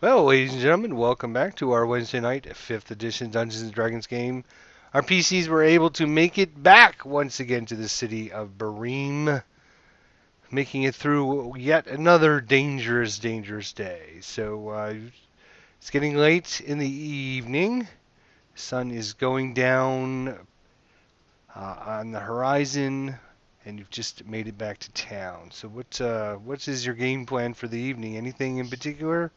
Well, ladies and gentlemen, welcome back to our Wednesday night 5th edition Dungeons and Dragons game. Our PCs were able to make it back once again to the city of Bareem, making it through yet another dangerous day. So it's getting late in the evening. Sun is going down on the horizon, and you've just made it back to town. So what is your game plan for the evening? Anything in particular?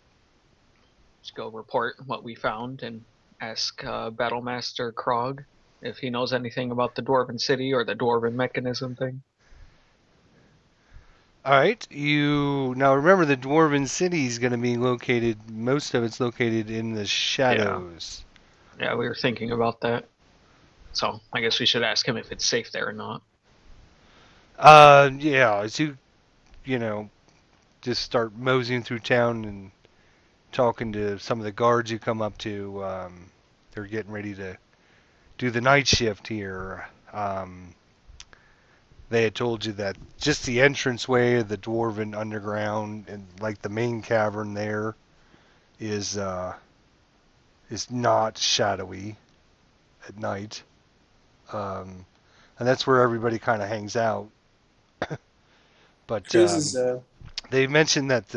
Just go report what we found and ask Battlemaster Krog if he knows anything about the Dwarven City or the Dwarven mechanism thing. All right, you now remember the Dwarven City is going to be located. Most of it's located in the Yeah, shadows. yeah, we were thinking about that. So I guess we should ask him if it's safe there or not. Yeah, as you just start moseying through town and talking to some of the guards you come up to. They're getting ready to do the night shift here. They had told you that just the entranceway of the Dwarven underground and like the main cavern there is is not shadowy at night. Um, and that's where everybody kind of hangs out. But Chris is they mentioned that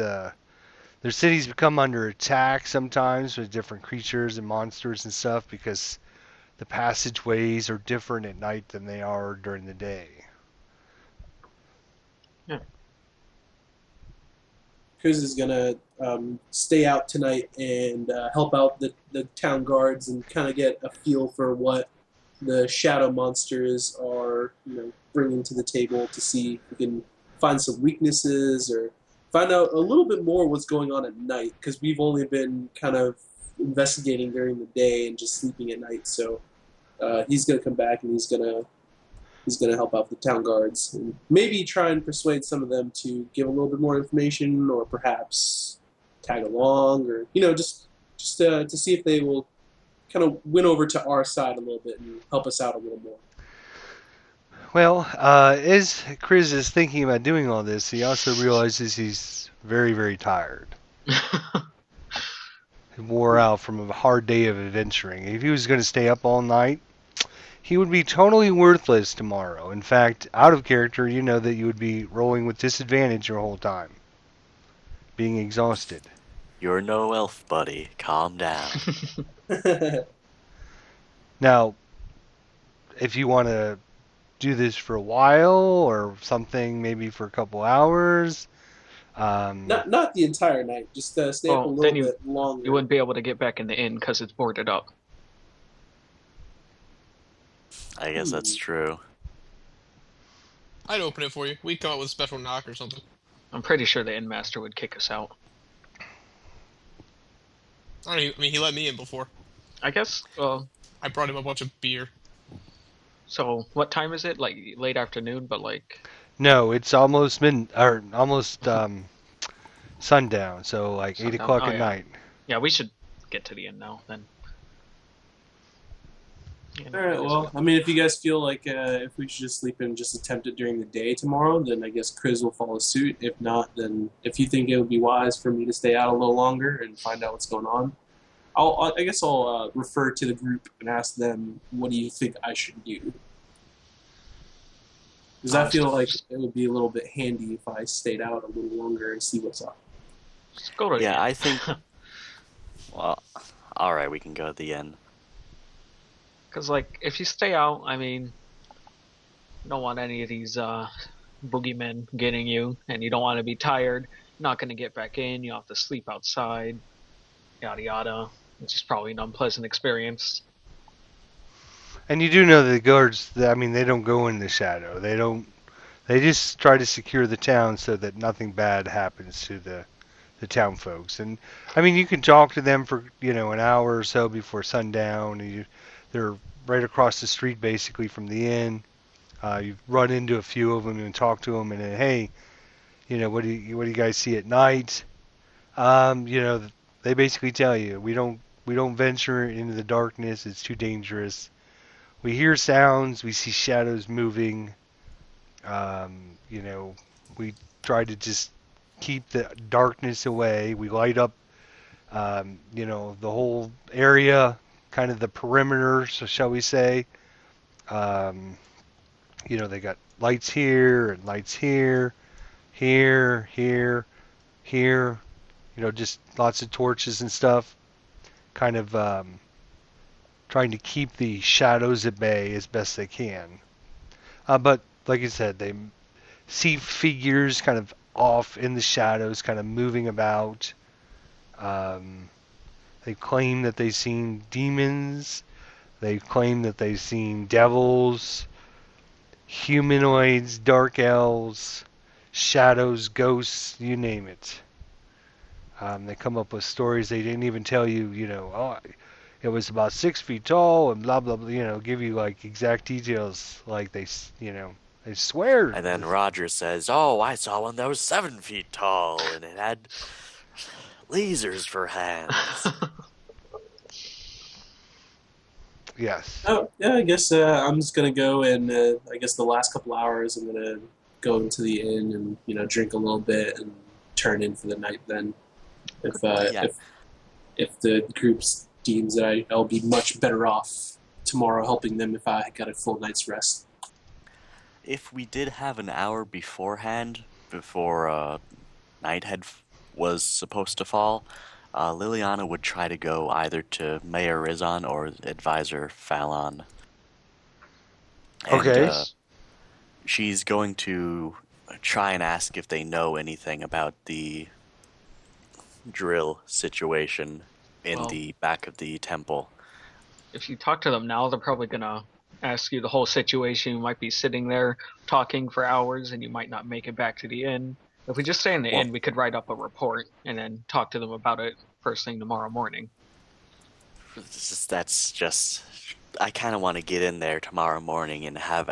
their cities become under attack sometimes with different creatures and monsters and stuff because the passageways are different at night than they are during the day. Yeah, Chris is gonna stay out tonight and help out the town guards and kind of get a feel for what the shadow monsters are, bringing to the table to see if we can find some weaknesses or find out a little bit more what's going on at night because we've only been kind of investigating during the day and just sleeping at night. So he's gonna come back and he's gonna help out the town guards and maybe try and persuade some of them to give a little bit more information, or perhaps tag along, or just to see if they will kind of win over to our side a little bit and help us out a little more. Well, as Chris is thinking about doing all this, he also realizes he's very tired. He wore out from a hard day of adventuring. If he was going to stay up all night, he would be totally worthless tomorrow. In fact, out of character, you know that you would be rolling with disadvantage your whole time, being exhausted. You're no elf, buddy. Calm down. Now, if you want to do this for a while or something, maybe for a couple hours, not the entire night, just stay up a well, little then bit you longer. wouldn't be able to get back in the inn because it's boarded up. I guess that's true. I'd open it for you. We'd come up with a special knock or something. I'm pretty sure the inn master would kick us out. I mean, he let me in before. I guess. I brought him a bunch of beer. So what time is it? Like late afternoon, but like. no, it's almost almost sundown, so like 8 o'clock Oh, at yeah. night. Yeah, we should get to the inn now then. Yeah, All right. Well, I mean, if you guys feel like if we should just sleep and just attempt it during the day tomorrow, then I guess Chris will follow suit. If not, then if you think it would be wise for me to stay out a little longer and find out what's going on, I guess I'll refer to the group and ask them, what do you think I should do? Because I feel like it would be a little bit handy if I stayed out a little longer and see what's up. Just go to the Yeah, inn. I think. Well, alright, we can go at the end. Because, like, if you stay out, I mean, you don't want any of these boogeymen getting you, and you don't want to be tired. You're not going to get back in. You have to sleep outside, yada yada. Which is probably an unpleasant experience. And you do know that the guards, I mean, they don't go in the shadow. They don't. They just try to secure the town so that nothing bad happens to the town folks. And I mean, you can talk to them for an hour or so before sundown. They're right across the street basically from the inn. You run into a few of them and talk to them, and then, hey, what do you guys see at night? They basically tell you we don't venture into the darkness. It's too dangerous. We hear sounds. We see shadows moving. We try to just keep the darkness away. We light up The whole area, kind of the perimeter, so shall we say. Um, they got lights here and lights here, here, here. Just lots of torches and stuff. Kind of trying to keep the shadows at bay as best they can. But like I said, they see figures kind of off in the shadows, kind of moving about. Um, they claim that they've seen demons. They claim that they've seen devils, humanoids, dark elves, shadows, ghosts, you name it. They come up with stories they didn't even tell you, it was about 6 feet tall and blah, blah, blah, give you like exact details like they swear. And then Roger says, "Oh, I saw one that was 7 feet tall, and it had lasers for hands." Yes. Oh, yeah, I guess I'm just going to go and I guess the last couple hours I'm going to go into the inn and, drink a little bit and turn in for the night then. If Yeah. if the group deems that I'll be much better off tomorrow helping them if I got a full night's rest. If we did have an hour beforehand, before was supposed to fall, Liliana would try to go either to Mayor Rizon or Advisor Fallon. And Okay. she's going to try and ask if they know anything about the drill situation in Well, the back of the temple. if you talk to them now, they're probably gonna ask you the whole situation. You might be sitting there talking for hours, and you might not make it back to the inn. If we just stay in the Well, inn, we could write up a report and then talk to them about it first thing tomorrow morning. that's just... I kind of want to get in there tomorrow morning and have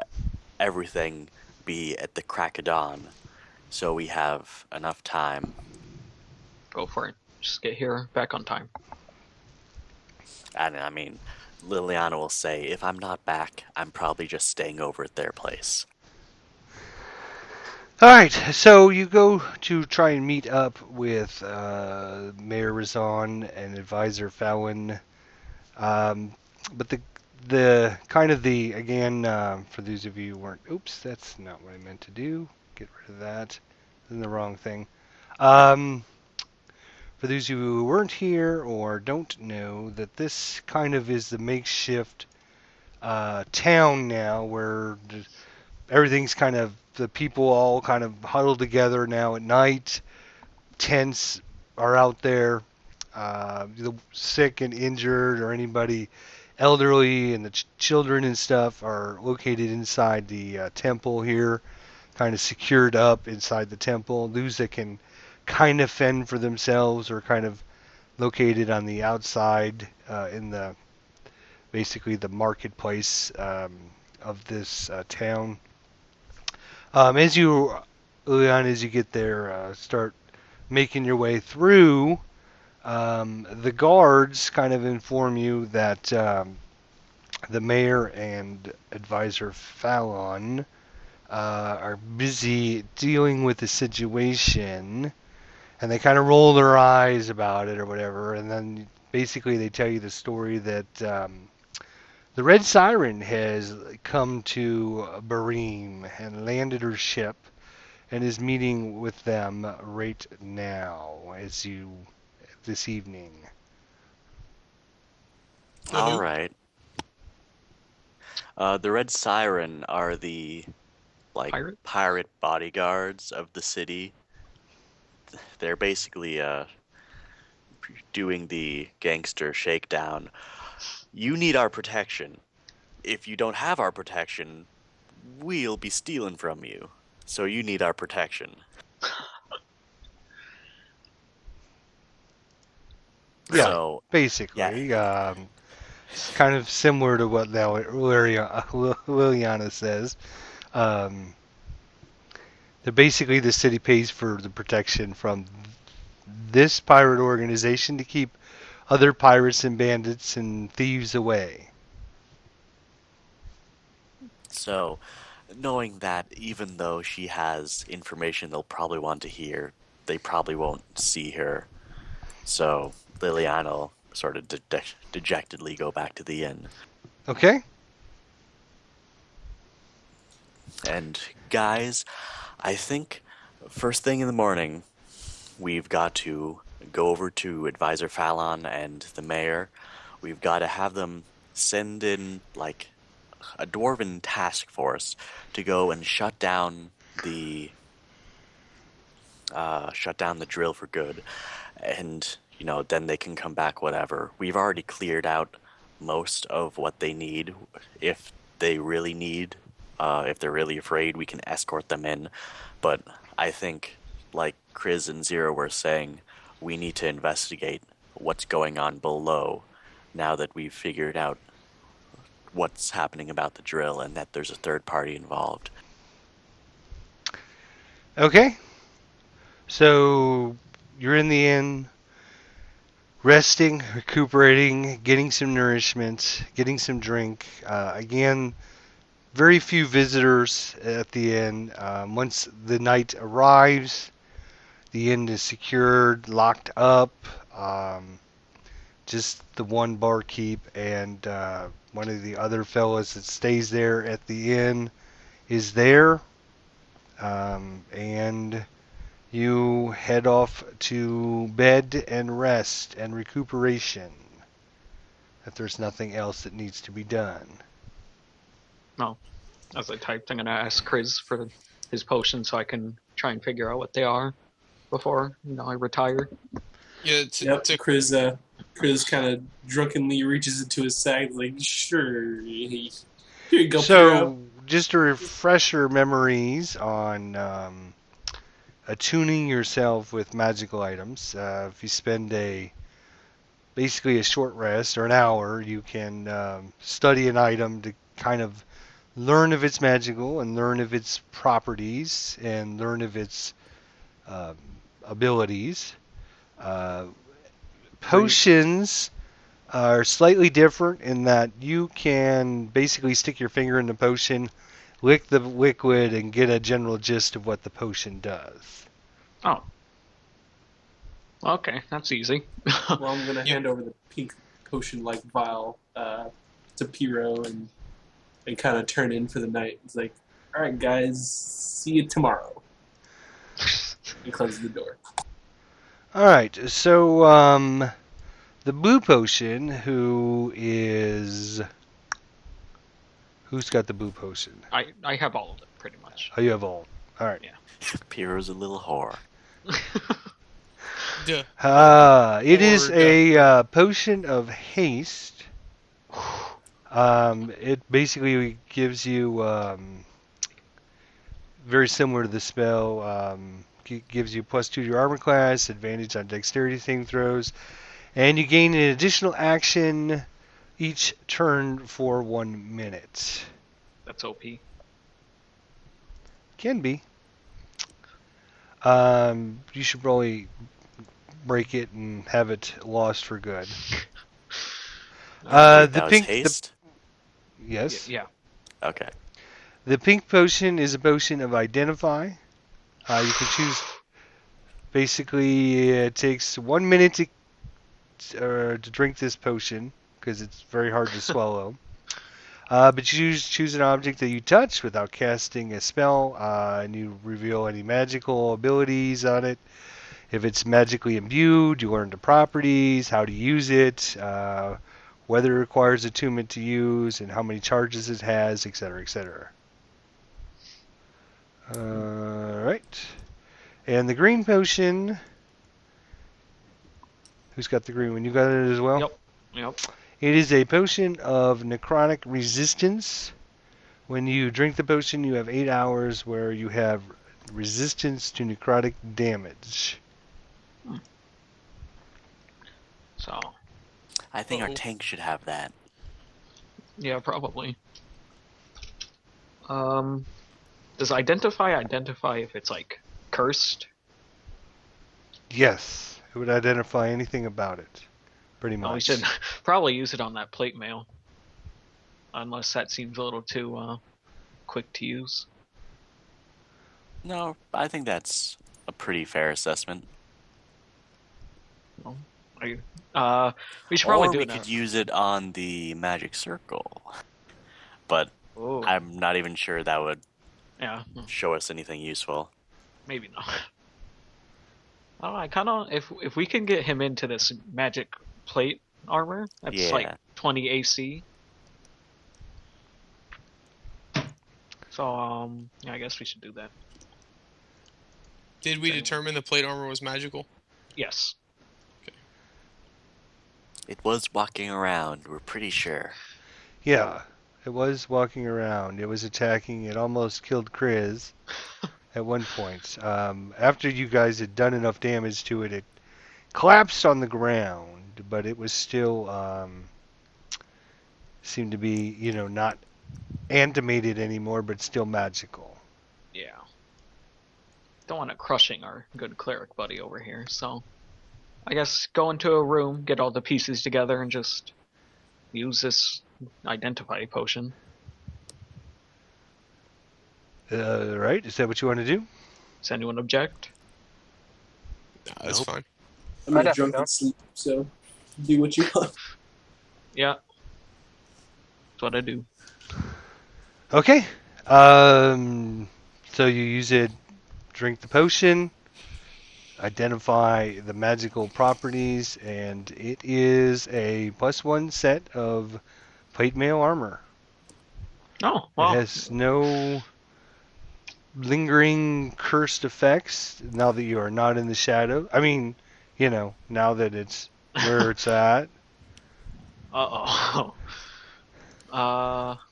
everything be at the crack of dawn, so we have enough time. Go for it. Just get here back on time. And I mean, Liliana will say, if I'm not back, I'm probably just staying over at their place. All right, so you go to try and meet up with Mayor Rizon and Advisor Fallon, but the kind of the again for those of you who weren't, oops, that's not what I meant to do. Get rid of that. This is the wrong thing. For those of you who weren't here or don't know, that this kind of is the makeshift town now where everything's kind of, the people all kind of huddled together now at night. Tents are out there. The sick and injured or anybody elderly and the children and stuff are located inside the temple here, kind of secured up inside the temple. Those that can kind of fend for themselves are kind of located on the outside in the basically the marketplace of this town. As you, Leon, as you get there, start making your way through, the guards kind of inform you that the mayor and advisor Fallon are busy dealing with the situation, and they kind of roll their eyes about it or whatever, and then basically they tell you the story that the Red Siren has come to Bareem and landed her ship and is meeting with them right now this evening. All right. The Red Siren are the pirate bodyguards of the city. They're basically doing the gangster shakedown. You need our protection. If you don't have our protection, we'll be stealing from you. So you need our protection. Yeah, So, basically, yeah. kind of similar to what Liliana says. Um, basically the city pays for the protection from this pirate organization to keep other pirates and bandits and thieves away. So, knowing that even though she has information they'll probably want to hear, they probably won't see her. So, Liliana will sort of dejectedly go back to the inn. Okay. And guys, I think first thing in the morning, we've got to go over to Advisor Fallon and the mayor. We've got to have them send in like a dwarven task force to go and shut down the drill for good. And then they can come back whatever. We've already cleared out most of what they need. If they really need, if they're really afraid, we can escort them in. But I think, like Chris and Zero were saying, we need to investigate what's going on below now that we've figured out what's happening about the drill and that there's a third party involved. Okay. So you're in the inn, resting, recuperating, getting some nourishment, getting some drink. Again, very few visitors at the inn. Once the night arrives, the inn is secured, locked up. Just the one barkeep and one of the other fellows that stays there at the inn is there. And you head off to bed and rest and recuperation. If there's nothing else that needs to be done. No. As I typed, I'm gonna ask Chris for his potions so I can try and figure out what they are before I retire. Yeah, Yep. Chris kind of drunkenly reaches into his sack, like, sure. Here you go, So, Piero. just to refresh your memories on attuning yourself with magical items, if you spend basically a short rest or an hour, you can study an item to kind of learn if it's magical and learn of its properties and learn of its um, abilities. Uh, Potions are slightly different in that you can basically stick your finger in the potion, lick the liquid, and get a general gist of what the potion does. Oh. Okay, that's easy. Well, I'm going to hand over the pink potion-like vial to Piero and kind of turn in for the night. It's like, all right, guys, see you tomorrow. And closes the door. All right, so the blue potion, who's got the blue potion? I have all of it pretty much. Oh, you have all. All right. Piero's a little whore. Duh. It is a potion of haste. It basically gives you very similar to the spell. Gives you +2 to your armor class, advantage on dexterity saving throws, and you gain an additional action each turn for 1 minute. That's OP. Can be. You should probably break it and have it lost for good. Wait, The that was pink. haste? Yes. Yeah. Okay. The pink potion is a potion of identify. You can choose. Basically, it takes 1 minute to drink this potion because it's very hard to swallow. But you choose an object that you touch without casting a spell, and you reveal any magical abilities on it. If it's magically imbued, you learn the properties, how to use it, whether it requires attunement to use, and how many charges it has, etc., etc. Alright. And the green potion. Who's got the green one? You got it as well? Yep. It is a potion of necrotic resistance. When you drink the potion, you have 8 hours where you have resistance to necrotic damage. So. I think our tank should have that. Yeah, probably. Does identify if it's like cursed? Yes, it would identify anything about it. Pretty much. No, we should probably use it on that plate mail. Unless that seems a little too quick to use. No, I think that's a pretty fair assessment. Well, We should probably Or do we that. could use it on the magic circle. But Oh, I'm not even sure that would yeah, show us anything useful. maybe not. I don't know, I kind of if we can get him into this magic plate armor, that's like Yeah. 20 AC. So yeah, I guess we should do that. Did we determine the plate armor was magical? Yes. It was walking around, we're pretty sure. Yeah, it was walking around. It was attacking. It almost killed Chris at one point. After you guys had done enough damage to it, it collapsed on the ground, but it was still seemed to be, not animated anymore, but still magical. Yeah. Don't want it crushing our good cleric buddy over here, so I guess go into a room, get all the pieces together, and just use this identify potion. Right? Is that what you want to do? Does anyone object? Nah, that's Nope. fine. I'm I in a definitely drunken don't. sleep, so do what you want. Yeah. That's what I do. Okay. So you use it, drink the potion, identify the magical properties, and it is a +1 set of plate mail armor. Oh, well. It has no lingering cursed effects now that you are not in the shadow. I mean, now that it's where it's at. Uh-oh.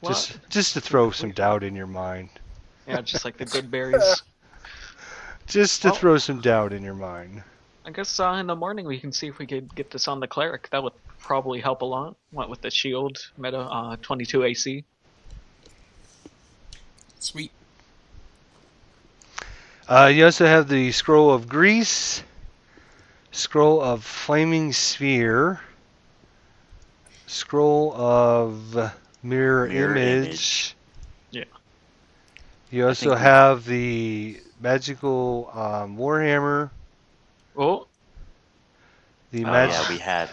What? Just to throw some doubt in your mind. Yeah, just like the good berries. Just to Well- throw some doubt in your mind. I guess in the morning we can see if we could get this on the cleric. That would probably help a lot. What with the shield meta 22 AC. Sweet. You also have the Scroll of Grease, Scroll of Flaming Sphere, Scroll of Mirror Image. Yeah. You also think we- have the magical Warhammer, Oh, the Yeah, we had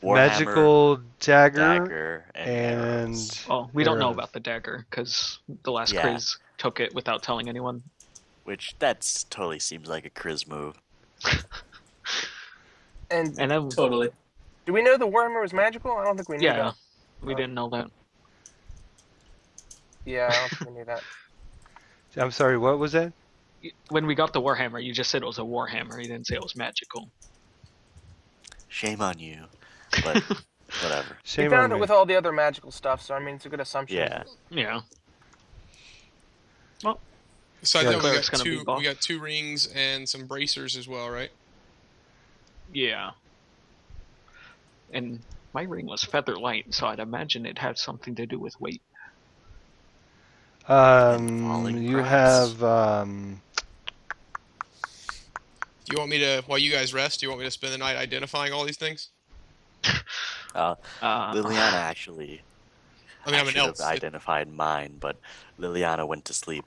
Warhammer, magical dagger, dagger, and arrows. oh, we don't know Arrows. about the dagger because the last Yeah. craze took it without telling anyone. Which that's totally seems like a Chris move. And And then Totally. do we know the Warhammer was magical? I don't think we knew yeah, that. we didn't know that. Yeah, I don't think we knew that. I'm sorry, what was that? When we got the Warhammer, you just said it was a Warhammer. You didn't say it was magical. Shame on you. But whatever. We Shame found on it me. with all the other magical stuff, so I mean, it's a good assumption. Yeah. Yeah. Besides Yeah, that, cleric's gonna be we buff. got 2 rings and some bracers as well, right? Yeah. And my ring was feather light, so I'd imagine it had something to do with weight. falling You crops. have Do you want me to, while you guys rest, do you want me to spend the night identifying all these things? Liliana actually I mean, I'm I an should elf. have identified mine, but Liliana went to sleep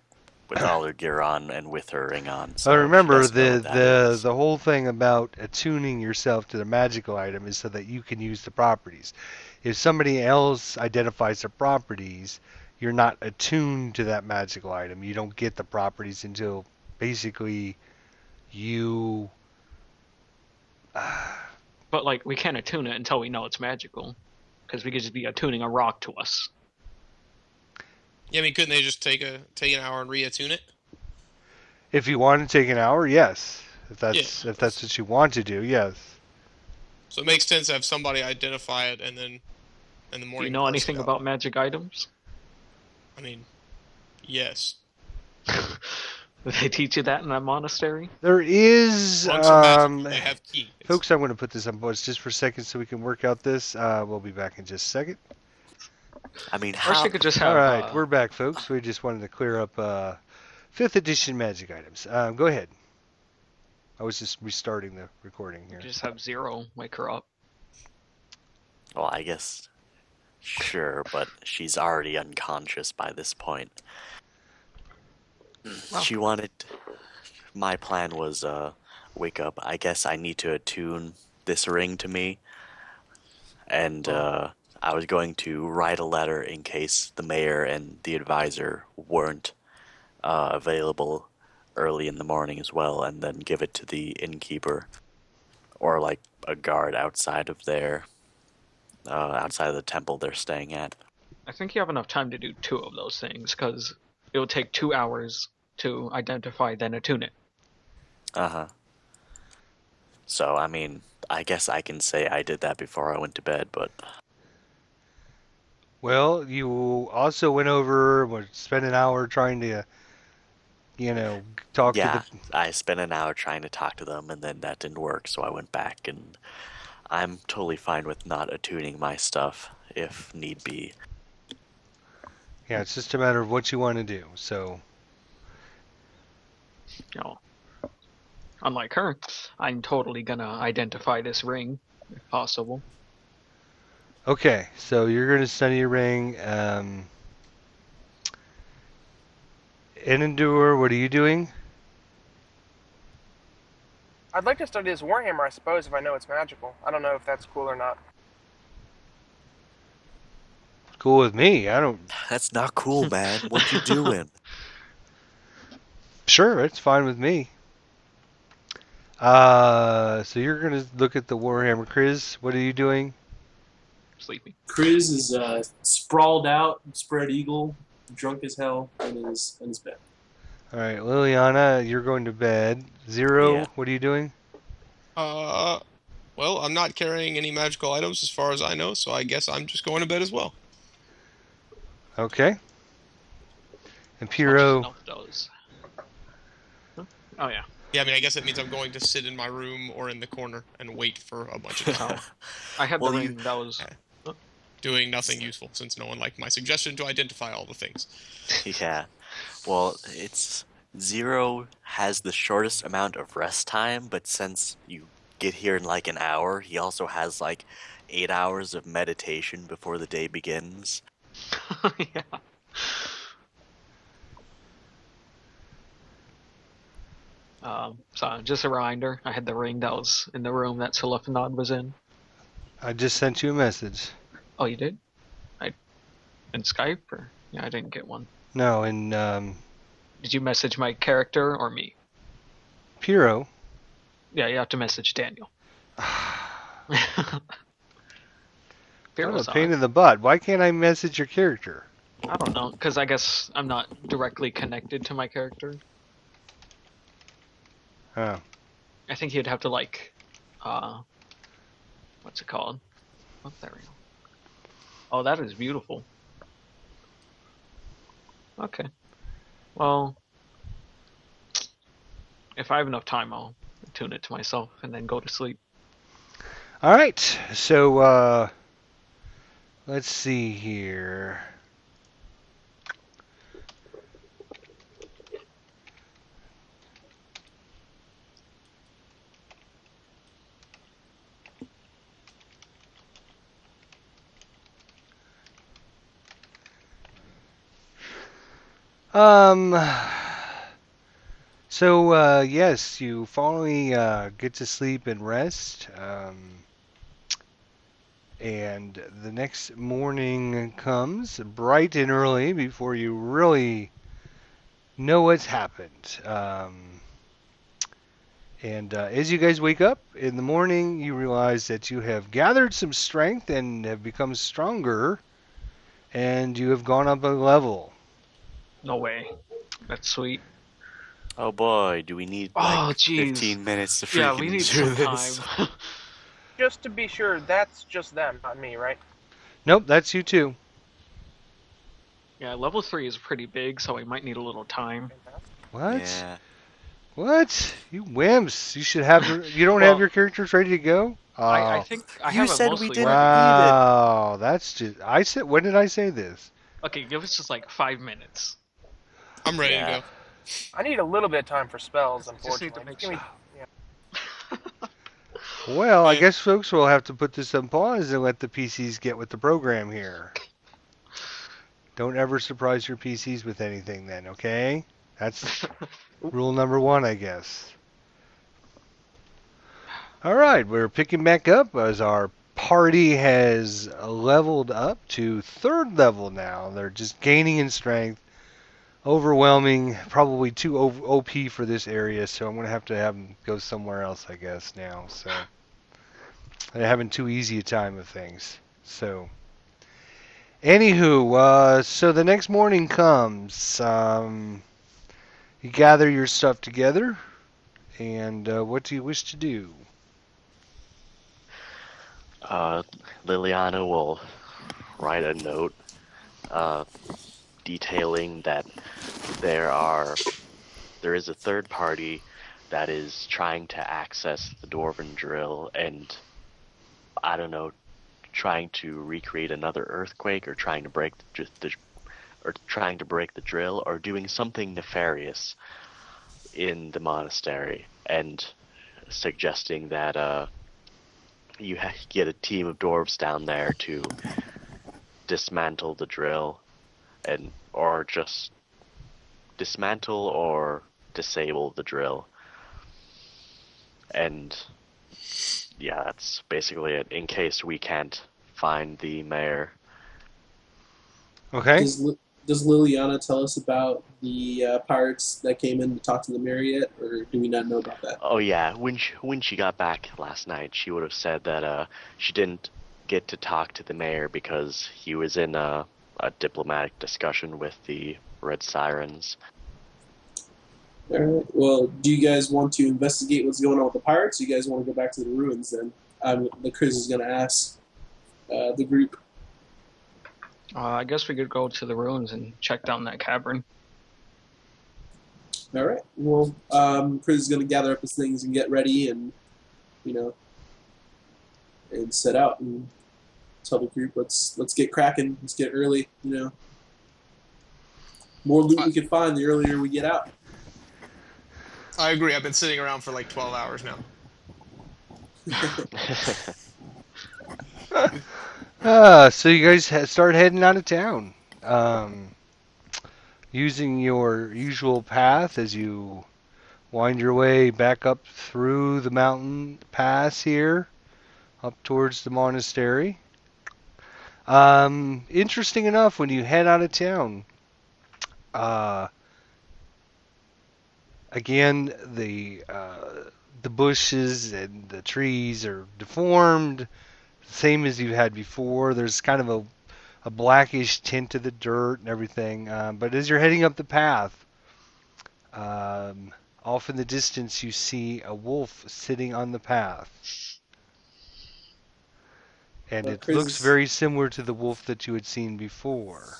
with all her gear on and with her ring on. So I remember she doesn't know the what that the is. the whole thing about attuning yourself to the magical item is so that you can use the properties. If somebody else identifies the properties, you're not attuned to that magical item. You don't get the properties until basically you. But like, we can't attune it until we know it's magical, because we could just be attuning a rock to us. Yeah, I mean, couldn't they just take an hour and reattune it? If you want to take an hour, yes. If that's what you want to do, yes. So it makes sense to have somebody identify it and then in the Do morning. you know parse anything it out. about magic items? I mean, yes. Did they teach you that in that monastery? There is, Monks are magical, they have keys. folks. I'm going to put this on pause just for a second so we can work out this. We'll be back in just a second. I mean, Or how? she could just have. All right, we're back, folks. We just wanted to clear up 5th edition magic items. Go ahead. I was just restarting the recording here. Just have Zero wake her up. Well, I guess. Sure, but she's already unconscious by this point. Well. She wanted. My plan was wake up. I guess I need to attune this ring to me, and Oh. I was going to write a letter in case the mayor and the advisor weren't available early in the morning as well, and then give it to the innkeeper or like a guard outside of outside of the temple they're staying at. I think you have enough time to do 2 of those things, because it will take 2 hours to identify, then attune it. Uh-huh. So, I mean, I guess I can say I did that before I went to bed, but Well, you also went over, spent an hour trying to, talk to yeah, the. I spent an hour trying to talk to them, and then that didn't work, so I went back, and I'm totally fine with not attuning my stuff if need be. Yeah, it's just a matter of what you want to do. So, You know, unlike her, I'm totally gonna identify this ring, if possible. okay, so you're going to study a ring. Endure, what are you doing? I'd like to study this Warhammer, I suppose, if I know it's magical. I don't know if that's cool or not. Cool with me. I don't. That's not cool, man. What you doing? Sure, it's fine with me. So you're going to look at the Warhammer. Chris, what are you doing? Sleepy. Chris is sprawled out, spread eagle, drunk as hell in his bed. All right, Liliana, you're going to bed. Zero, Yeah. what are you doing? Well, I'm not carrying any magical items as far as I know, so I guess I'm just going to bed as well. Okay. And As much as Piro, an elf does. Huh? Oh yeah. Yeah, I mean, I guess it means I'm going to sit in my room or in the corner and wait for a bunch of time, I had Well, the you- ring that was. doing nothing useful since no one liked my suggestion to identify all the things. Yeah. Well, it's Zero has the shortest amount of rest time, but since you get here in like an hour, he also has like 8 hours of meditation before the day begins. Yeah. So just a reminder, I had the ring that was in the room that Selefanod was in. I just sent you a message. Oh, you did? In Skype, or yeah, I didn't get one. No, in Did you message my character or me? Piro. Yeah, you have to message Daniel. What Fearless a pain on it. in the butt. Why can't I message your character? I don't know, because I guess I'm not directly connected to my character. Oh. I think he'd have to like, what's it called? Oh, there we go. Oh, that is beautiful. Okay. Well, if I have enough time, I'll tune it to myself and then go to sleep. All right. So let's see here. Yes, you finally get to sleep and rest. And the next morning comes bright and early before you really know what's happened. And as you guys wake up in the morning, you realize that you have gathered some strength and have become stronger, and you have gone up a level. No way. That's sweet. Oh boy, do we need Oh, like jeez. 15 minutes to freaking Yeah, we need do some this? time. Just to be sure, that's just them, not me, right? Nope, that's you too. Yeah, level 3 is pretty big, so we might need a little time. What? Yeah. What? You wimps! You should have. You don't Well, have your characters ready to go. I think I You have it said we mostly didn't ready. Wow, that's just. I said. When did I say this? Okay, give us just like 5 minutes. I'm ready Yeah. to go. I need a little bit of time for spells, Just need to unfortunately. make Give me- sure. Well, I Yeah. guess folks will have to put this on pause and let the PCs get with the program here. Don't ever surprise your PCs with anything, then. Okay? That's rule number 1, I guess. All right, we're picking back up as our party has leveled up to 3rd level now. They're just gaining in strength, overwhelming, probably too OP for this area, so I'm going to have them go somewhere else, I guess, now. So they're having too easy a time of things. So, anywho, so the next morning comes. You gather your stuff together, and what do you wish to do? Liliana will write a note uh, detailing that there is a third party that is trying to access the Dwarven drill and, I don't know, trying to recreate another earthquake or trying to break the drill or doing something nefarious in the monastery, and suggesting that you get a team of dwarves down there to dismantle the drill or just dismantle or disable the drill. And yeah, that's basically it, in case we can't find the mayor. Okay. Does Liliana tell us about the pirates that came in to talk to the mayor yet, or do we not know about that? Oh yeah, when she got back last night, she would have said that she didn't get to talk to the mayor because he was in a diplomatic discussion with the Red Sirens. All right. Well, do you guys want to investigate what's going on with the pirates? Or you guys want to go back to the ruins then? The Chris is going to ask the group. I guess we could go to the ruins and check down that cavern. All right. Well, Chris is going to gather up his things and get ready, and and set out and tell the group, let's get cracking. Let's get early. More loot we can find, the earlier we get out. I agree. I've been sitting around for like 12 hours now. So you guys start heading out of town, using your usual path as you wind your way back up through the mountain pass here, up towards the monastery. Interesting enough, when you head out of town, again the bushes and the trees are deformed, same as you had before. There's kind of a blackish tint to the dirt and everything. But as you're heading up the path, off in the distance you see a wolf sitting on the path. And it looks very similar to the wolf that you had seen before.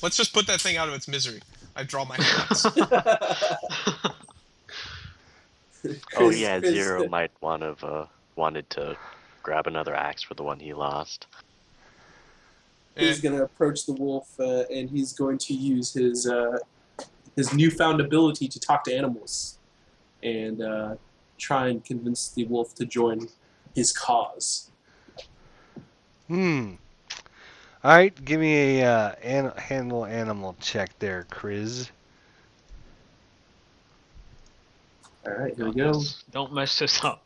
Let's just put that thing out of its misery. I draw my hands. Oh yeah, Zero might wanted to grab another axe for the one he lost. He's going to approach the wolf, and he's going to use his newfound ability to talk to animals, and try and convince the wolf to join his cause. All right, give me a handle animal check there, Chris. All right, here we go. Don't mess this up.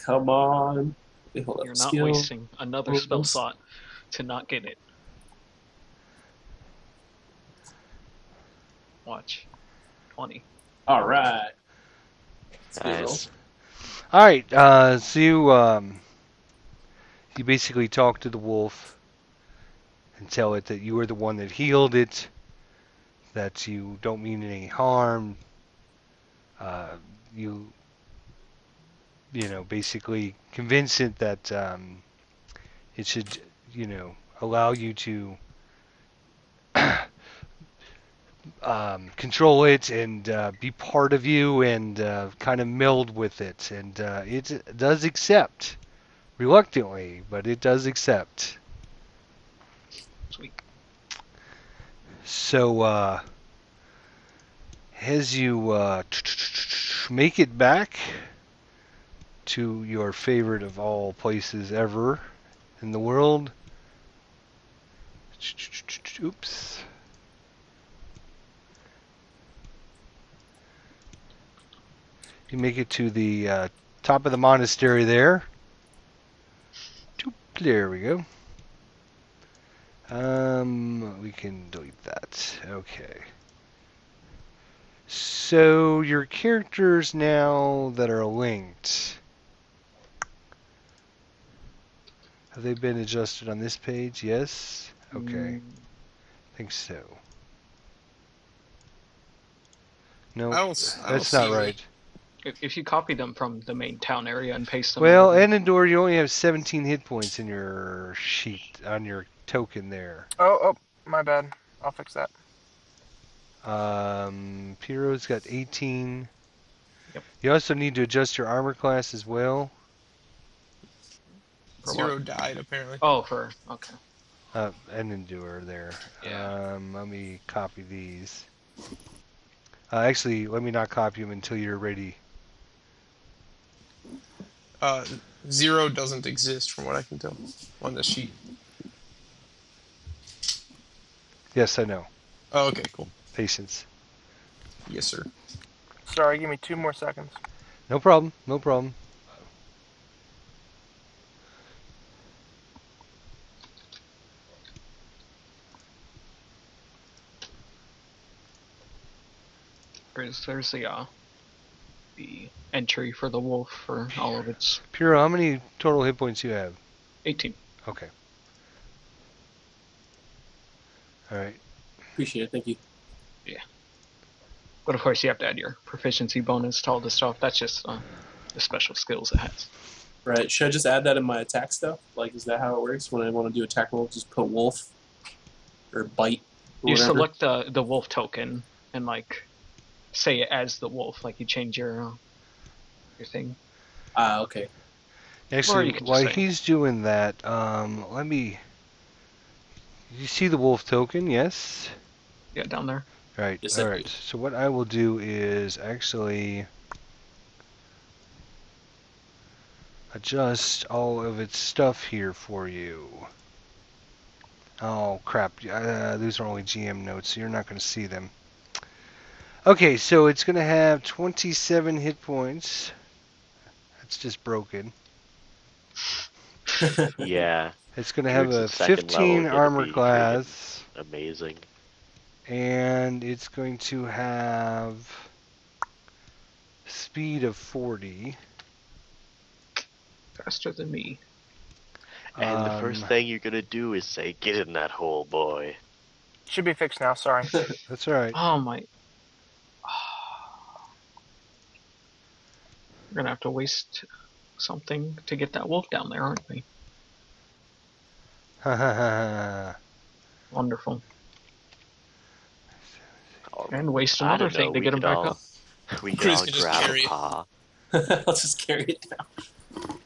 Come on. Wait, hold up. You're not wasting another spell slot to not get it. Watch. 20. All right. Nice. All right, so you basically talk to the wolf and tell it that you were the one that healed it, that you don't mean any harm. Basically convince it that it should, allow you to control it and be part of you and kind of meld with it. And it does accept, reluctantly, but it does accept. Sweet. So, as you make it back to your favorite of all places ever in the world, oops. You make it to the top of the monastery there. There we go. We can delete that. Okay. So your characters now that are linked, have they been adjusted on this page? Yes. Okay. I think so. No, I don't that's see not any. right. If you copy them from the main town area and paste them. Well, over there- Enendor, you only have 17 hit points in your sheet on your token there. Oh, my bad. I'll fix that. Piero's got 18. Yep. You also need to adjust your armor class as well. For Zero what? died apparently. Oh, okay. Enendor there. Yeah. Let me copy these. Actually, let me not copy them until you're ready. Zero doesn't exist from what I can tell on the sheet. Yes, I know. Oh, okay, cool. Patience. Yes, sir. Sorry, give me 2 more seconds. No problem. No problem. There's the entry for the wolf for all of its Piero, how many total hit points you have? 18. Okay. All right. Appreciate it. Thank you. But of course, you have to add your proficiency bonus to all the stuff. That's just the special skills it has. Right. Should I just add that in my attack stuff? Like, is that how it works? When I want to do attack roll, just put wolf or bite or You whatever? select the wolf token and like say it as the wolf. Like you change your thing. Okay. Actually, you can just while say- he's doing that, let me. You see the wolf token? Yes. Yeah, down there. Right. Yes, I all do. right. So what I will do is actually adjust all of its stuff here for you. Oh crap! Those are only GM notes, so you're not going to see them. Okay, so it's going to have 27 hit points. That's just broken. Yeah, It's going to Sure, have it's a the second 15 level, armor it'd be class, amazing. and it's going to have speed of 40. Faster than me. And the first thing you're gonna do is say, "Get in that hole, boy." Should be fixed now, sorry. That's all right. Oh my. We're gonna have to waste something to get that wolf down there, aren't we? Ha ha ha. Wonderful. Or, And waste I another don't know, thing to we get him could back all- up. We could Chris all can just grab carry a it. paw. I'll just carry it down.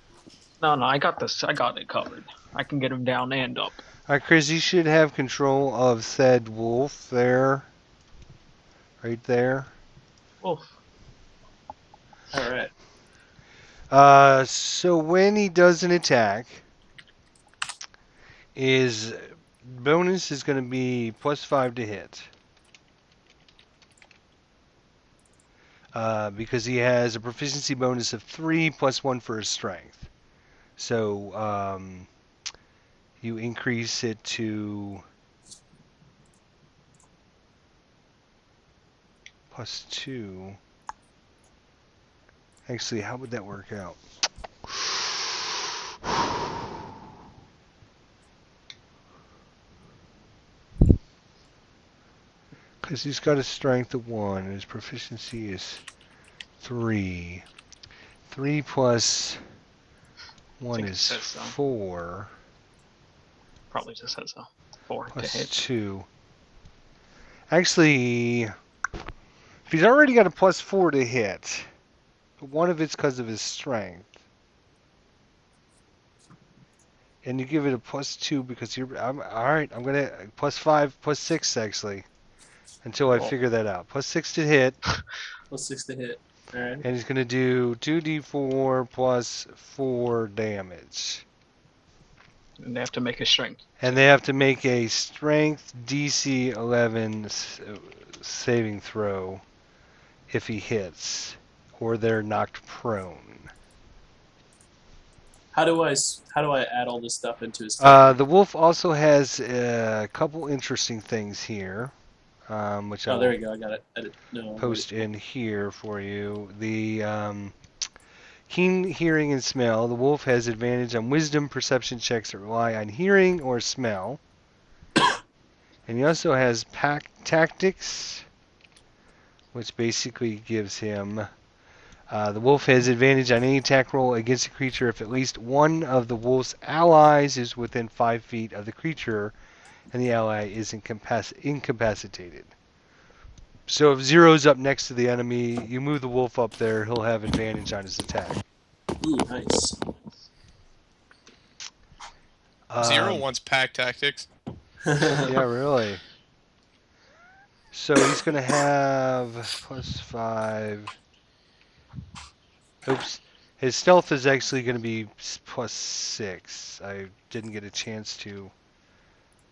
No, I got this. I got it covered. I can get him down and up. Alright, Chris, you should have control of said wolf there. Right there. Wolf. All right. So when he does an attack, his bonus is going to be +5 to hit. Because he has a proficiency bonus of 3 plus 1 for his strength. So you increase it to +2. Actually, how would that work out? Because he's got a strength of 1, and his proficiency is 3. 3 plus 1 think it is says so. 4. Probably just has a 4 to Plus hit. 2. Actually, if he's already got a +4 to hit, but one of it's because of his strength, and you give it a +2 because you're... Alright, I'm going to... +5, +6 actually, until I Cool. figure that out. +6 to hit, +6 to hit. All right. and he's going to do 2d4 plus 4 damage. And they have to make a strength. And they have to make a strength DC 11 saving throw if he hits, or they're knocked prone. How do I add all this stuff into his token? The wolf also has a couple interesting things here, which I Oh, there will we go. I got it. Edit. No, I'm post ready. in here for you. The keen hearing and smell. The wolf has advantage on wisdom perception checks that rely on hearing or smell. And he also has pack tactics, which basically gives him the wolf has advantage on any attack roll against a creature if at least one of the wolf's allies is within 5 feet of the creature and the ally is incapacitated. So if Zero's up next to the enemy, you move the wolf up there, he'll have advantage on his attack. Ooh, nice. Zero wants pack tactics. Yeah, really. So he's going to have +5. Oops. His stealth is actually going to be +6. I didn't get a chance to.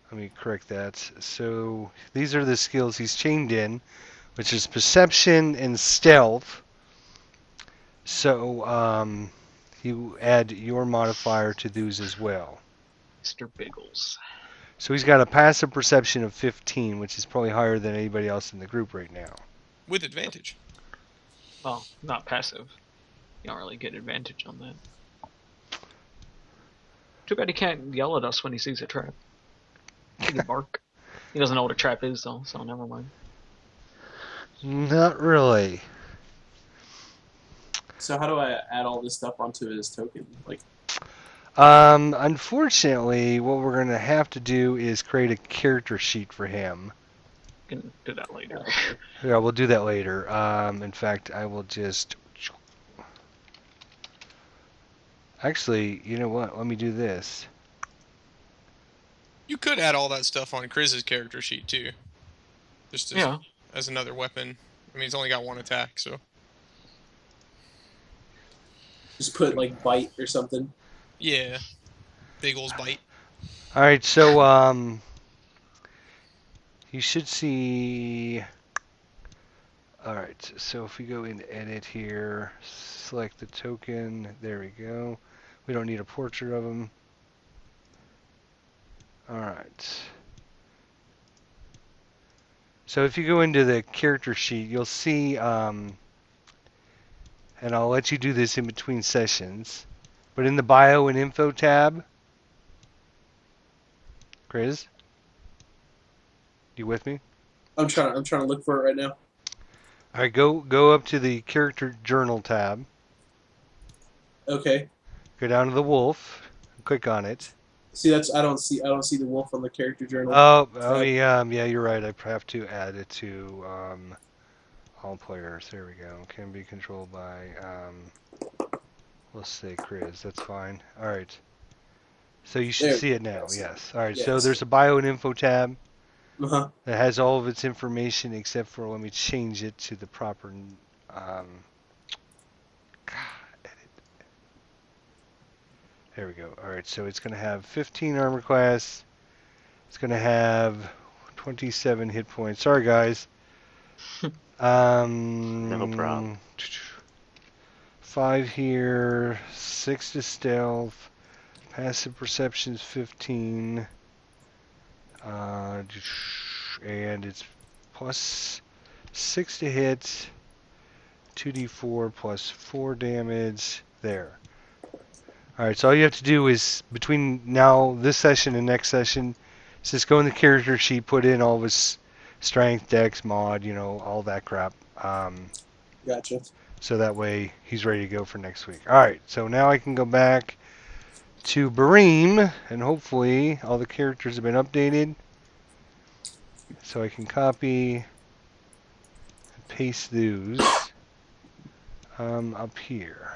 Let me correct that. So these are the skills he's chained in, which is perception and stealth. So you add your modifier to those as well. Mr. Biggles. So he's got a passive perception of 15, which is probably higher than anybody else in the group right now. With advantage. Well, not passive. You don't really get advantage on that. Too bad he can't yell at us when he sees a trap. He can bark. He doesn't know what a trap is, though, so never mind. Not really. So how do I add all this stuff onto his token? Like, Unfortunately, what we're going to have to do is create a character sheet for him. You can do that later. Yeah, we'll do that later. In fact, I will just... Actually, you know what? Let me do this. You could add all that stuff on Chris's character sheet too. Just as another weapon. I mean, he's only got one attack, so. just put like bite or something. Yeah. Biggles bite. Alright, so, you should see... Alright, so if we go in edit here, select the token, there we go. We don't need a portrait of him. Alright. So if you go into the character sheet, you'll see, and I'll let you do this in between sessions, but in the bio and info tab, Chris, you with me? I'm trying to look for it right now. All right, go up to the character journal tab. Okay. Go down to the wolf. Click on it. See, I don't see the wolf on the character journal. Yeah, you're right. I have to add it to all players. There we go. Can be controlled by let's say Chris. That's fine. All right. So you should see it now. Yes. All right. Yes. So there's a bio and info tab Uh-huh. that has all of its information except for, let me change it to the proper edit. There we go. All right. So it's going to have 15 armor class. It's going to have 27 hit points. Sorry, guys. No problem. 5 here, 6 to stealth, passive perception's 15, and it's plus 6 to hit, 2d4 plus 4 damage. There. Alright, so all you have to do is, between now, this session and next session, is just go in the character sheet, put in all of his strength, dex, mod, all that crap. Gotcha. So that way he's ready to go for next week. Alright, so now I can go back to Bareem, and hopefully all the characters have been updated. So I can copy and paste those up here.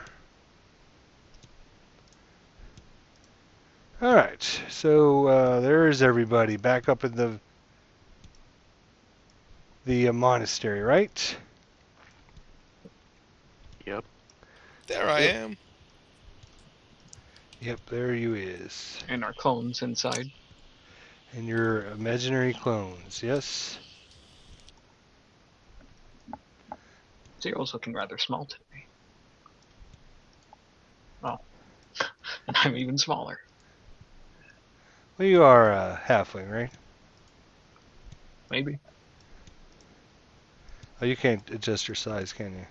Alright, so there is everybody back up in the monastery, right? Yep. There I am. Yep, there you is. And our clones inside. And your imaginary clones, yes? Zero's looking rather small today. Oh. And I'm even smaller. Well, you are halfway, right? Maybe. Oh, you can't adjust your size, can you?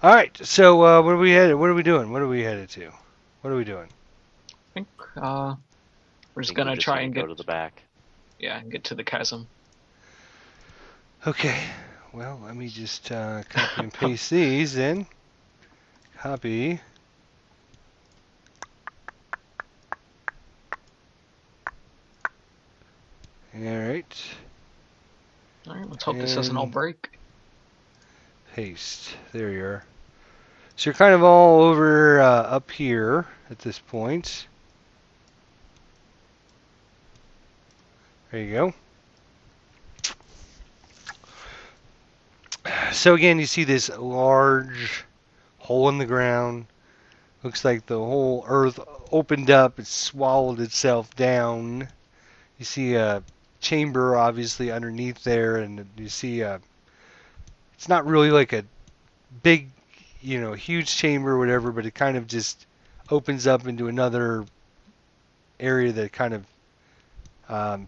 All right. So where are we headed? What are we doing? What are we headed to? What are we doing? I think we're I just think we're gonna just try gonna and go get to the back. get to the chasm. Okay. Well, let me just copy and paste these then. Copy. All right. All right, let's hope this doesn't all And break. paste. There you are. So you're kind of all over up here at this point. There you go. So again, you see this large hole in the ground. Looks like the whole earth opened up. It swallowed itself down. You see a chamber obviously underneath there, and you see it's not really like a big, huge chamber or whatever, but it kind of just opens up into another area that kind of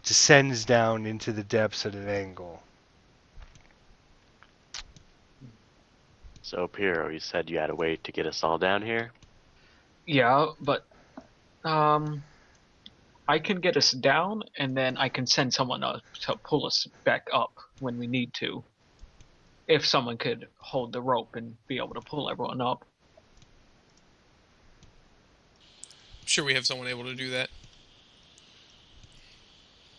descends down into the depths at an angle. So, Piero, you said you had a way to get us all down here? Yeah, but I can get us down, and then I can send someone to pull us back up when we need to. If someone could hold the rope and be able to pull everyone up. I'm sure we have someone able to do that.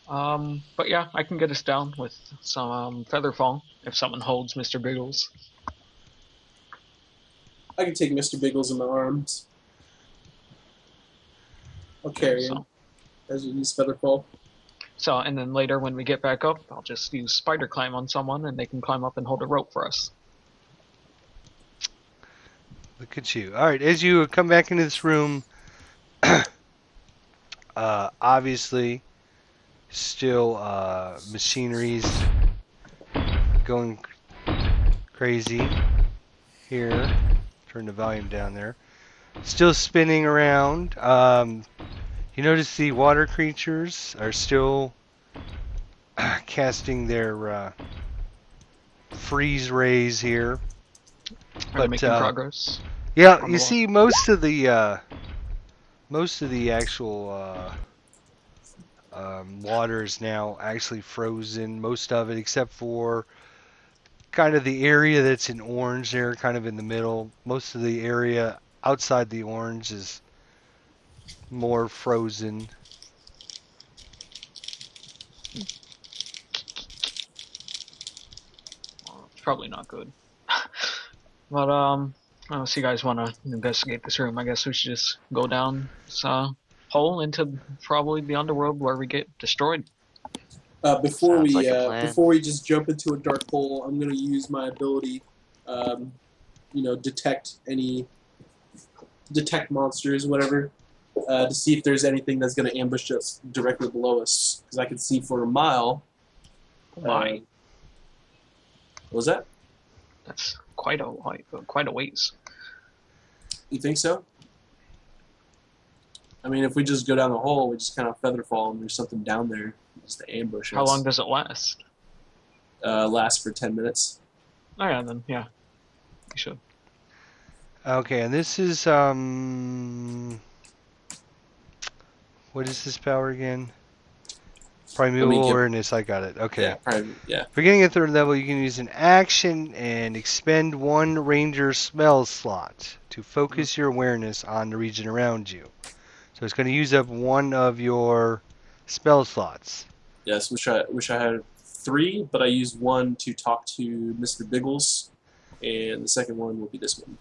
But yeah, I can get us down with some feather fall if someone holds Mr. Biggles. I can take Mr. Biggles in my arms. I'll carry him as you use Featherfall. So, and then later when we get back up, I'll just use spider climb on someone, and they can climb up and hold a rope for us. Look at you. All right, as you come back into this room, obviously, still machinery's going crazy here. Turn the volume down there. Still spinning around. You notice the water creatures are still casting their freeze rays here. Are they making progress? Yeah, you see most of the actual water is now actually frozen. Most of it, except for kind of the area that's in orange there, kind of in the middle. Most of the area outside the orange is more frozen. Well, it's probably not good. But unless you guys want to investigate this room, I guess we should just go down this hole into probably the underworld where we get destroyed. Before Sounds like a plan. before we just jump into a dark hole, I'm gonna use my ability, detect monsters, whatever, to see if there's anything that's gonna ambush us directly below us, because I can see for a mile. Why? What was that? That's quite a ways. You think so? I mean, if we just go down the hole, we just kind of feather fall, and there's something down there just to ambush us. How long does it last? Last for 10 minutes. Oh yeah, then yeah, you should. Okay, and this is what is this power again? Primeval awareness. I got it. Okay. Yeah. Beginning at third level, you can use an action and expend one ranger spell slot to focus your awareness on the region around you. So it's going to use up one of your spell slots. Yes, wish I had 3, but I used 1 to talk to Mr. Biggles, and the second one will be this one.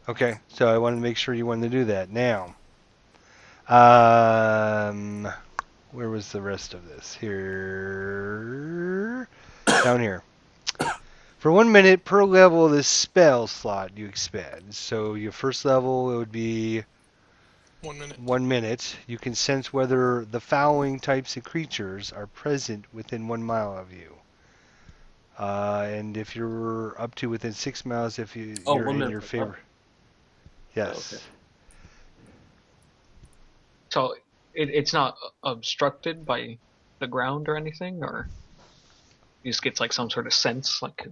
Okay, so I wanted to make sure you wanted to do that. Now, where was the rest of this? Here, down here. For 1 minute per level of this spell slot you expend. So your first level, it would be 1 minute. 1 minute. You can sense whether the following types of creatures are present within 1 mile of you. And if you're up to within 6 miles, if you're in your favor. Yes. Okay. So it's not obstructed by the ground or anything, or you just gets like some sort of sense, like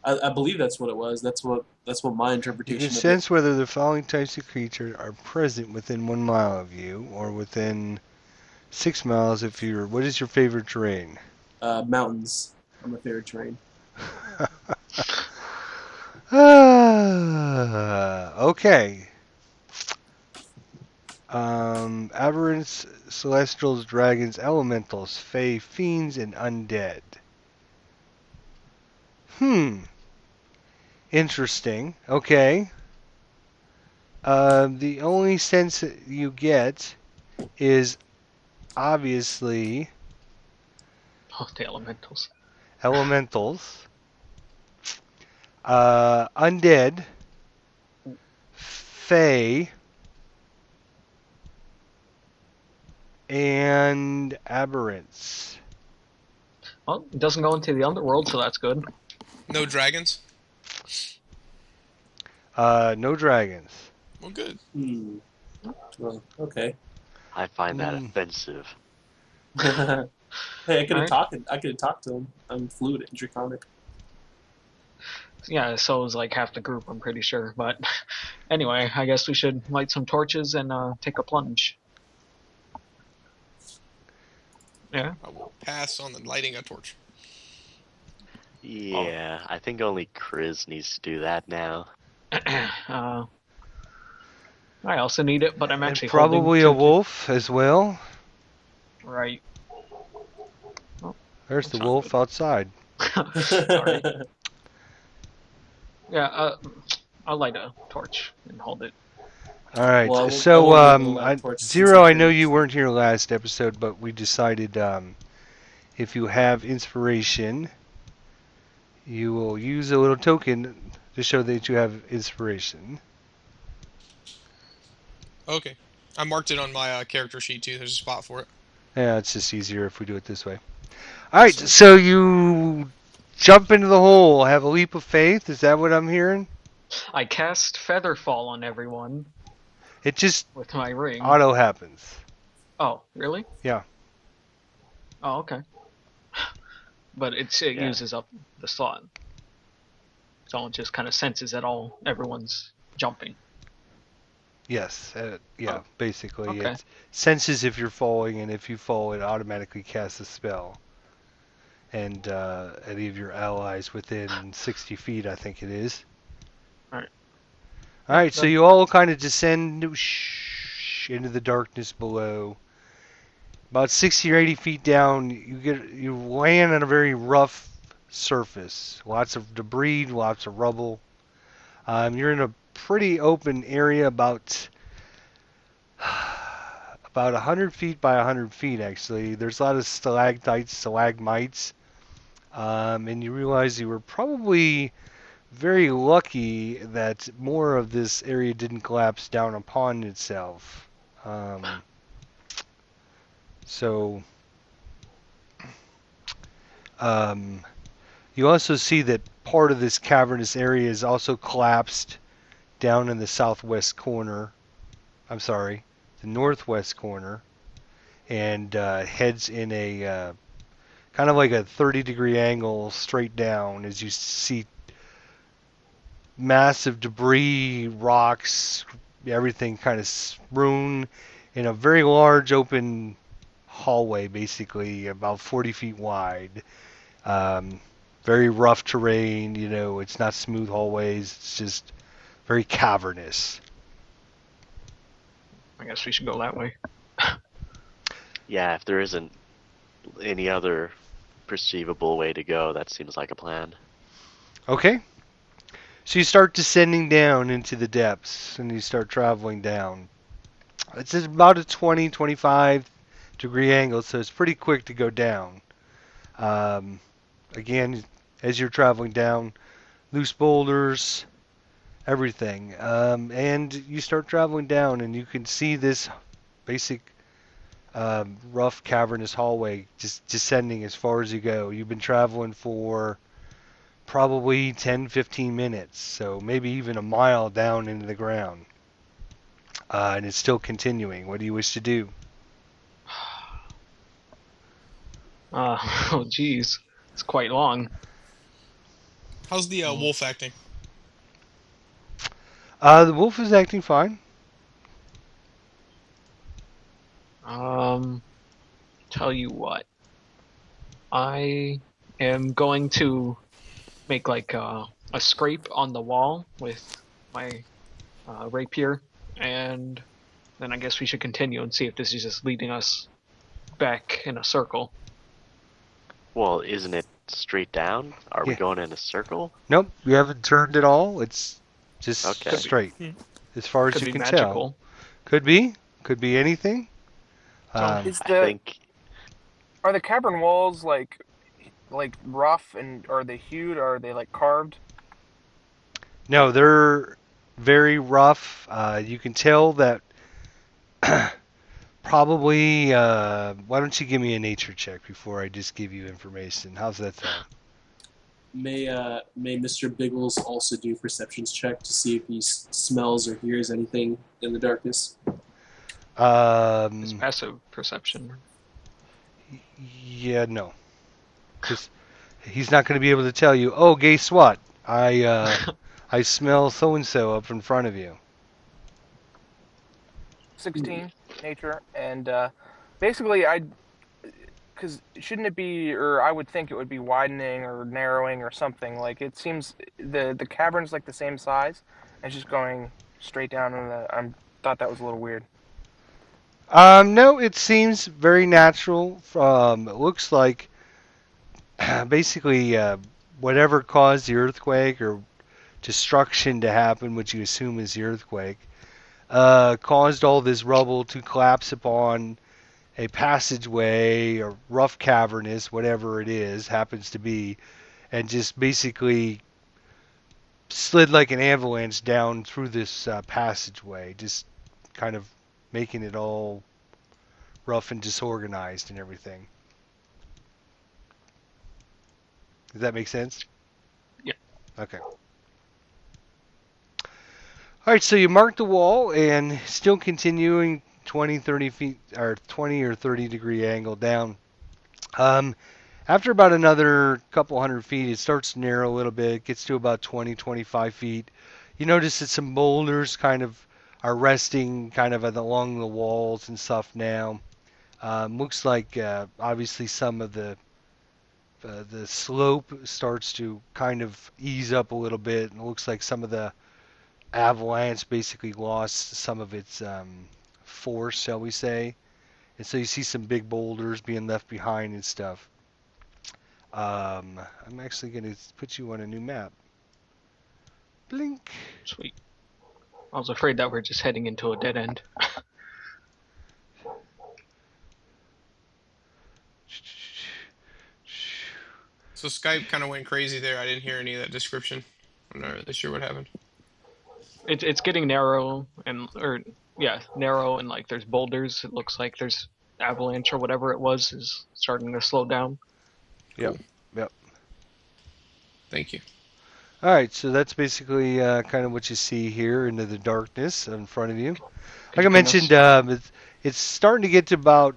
I believe that's what it was. That's what my You can interpretation of it. sense whether the following types of creatures are present within 1 mile of you, or within 6 miles if you're. What is your favorite terrain? Mountains are my favorite terrain. Okay. Aberrants, celestials, dragons, elementals, fae, fiends, and undead. Interesting. Okay. The only sense that you get is obviously the elementals. elementals, undead, fae, and aberrants. Well, it doesn't go into the underworld, so that's good. No dragons? No dragons. Well, good. Well, okay. I find that offensive. Hey, I could have Alright. talked to him. I'm fluid in Draconic. Yeah, so is like half the group, I'm pretty sure. But anyway, I guess we should light some torches and take a plunge. Yeah. I will pass on the lighting a torch. Yeah, I think only Chris needs to do that now. I also need it, but I'm And actually probably a wolf as well. Right. There's the That's not wolf outside. Sorry. Yeah, I'll light a torch and hold it. All right. Well, I So, won't be able to light torches since Zero, I I know you finished. weren't here last episode, but we decided if you have inspiration, you will use a little token to show that you have inspiration. Okay. I marked it on my character sheet, too. There's a spot for it. Yeah, it's just easier if we do it this way. All right. So you jump into the hole, have a leap of faith. Is that what I'm hearing? I cast Featherfall on everyone It just with my ring. auto happens. Oh, really? Yeah. Oh, okay. But it uses up the slot. So it just kind of senses that everyone's jumping. Yes. Yeah. Basically, Okay. it senses if you're falling, and if you fall, it automatically casts a spell. And any of your allies within 60 feet, I think it is. Alright. Alright, so you all kind of descend into the darkness below. About 60 or 80 feet down, you land on a very rough surface. Lots of debris, lots of rubble. You're in a pretty open area, about 100 feet by 100 feet, actually. There's a lot of stalactites, stalagmites. And you realize you were probably very lucky that more of this area didn't collapse down upon itself. So, you also see that part of this cavernous area is also collapsed down in the southwest corner. I'm sorry, the northwest corner, and heads in a kind of like a 30-degree angle straight down as you see massive debris, rocks, everything kind of strewn in a very large open hallway, basically about 40 feet wide. Very rough terrain, it's not smooth hallways, it's just very cavernous. I guess we should go that way. Yeah, if there isn't any other perceivable way to go, that seems like a plan. Okay. So you start descending down into the depths, and you start traveling down. It's about a 20, 25 degree angle, so it's pretty quick to go down. Again, as you're traveling down, loose boulders, everything. And you start traveling down, and you can see this basic rough cavernous hallway just descending as far as you go. You've been traveling for probably 10, 15 minutes, so maybe even a mile down into the ground. And it's still continuing. What do you wish to do? Oh, geez. It's quite long. How's the wolf acting? The wolf is acting fine. Tell you what. I am going to make like a scrape on the wall with my rapier, and then I guess we should continue and see if this is just leading us back in a circle. Well, isn't it straight down? Are we Yeah. going in a circle? Nope, you haven't turned at all. It's just Okay. straight, as far as Could you be can magical. tell. Could be anything. Is I the think are the cavern walls like rough, and are they hewed? Or are they like carved? No, they're very rough. You can tell that. Probably. Why don't you give me a nature check before I just give you information? How's that sound? May Mr. Biggles also do perceptions check to see if he smells or hears anything in the darkness? It's passive perception. Yeah, no. Because he's not going to be able to tell you, oh, guess what? I smell so-and-so up in front of you. 16 nature, and basically because shouldn't it be, or I would think it would be widening or narrowing or something. Like it seems the cavern's like the same size, and it's just going straight down. And I thought that was a little weird. No, it seems very natural. It looks like basically whatever caused the earthquake or destruction to happen, which you assume is the earthquake, caused all this rubble to collapse upon a passageway or rough cavernous, whatever it is, happens to be, and just basically slid like an avalanche down through this passageway, just kind of making it all rough and disorganized and everything. Does that make sense? Yeah. Okay. All right, so you mark the wall and still continuing 20, 30 feet, or 20 or 30 degree angle down. After about another couple hundred feet, it starts to narrow a little bit. It gets to about 20, 25 feet. You notice that some boulders kind of are resting kind of along the walls and stuff now. Looks like obviously some of the slope starts to kind of ease up a little bit, and it looks like some of the avalanche basically lost some of its force, shall we say. And so you see some big boulders being left behind and stuff. I'm actually going to put you on a new map. Blink. Sweet. I was afraid that we're just heading into a dead end. So Skype kind of went crazy there. I didn't hear any of that description. I'm not really sure what happened. It's getting narrow narrow and like there's boulders. It looks like there's avalanche or whatever it was is starting to slow down. Yep. Yep. Thank you. All right, so that's basically kind of what you see here into the darkness in front of you. Like I mentioned, it's starting to get to about,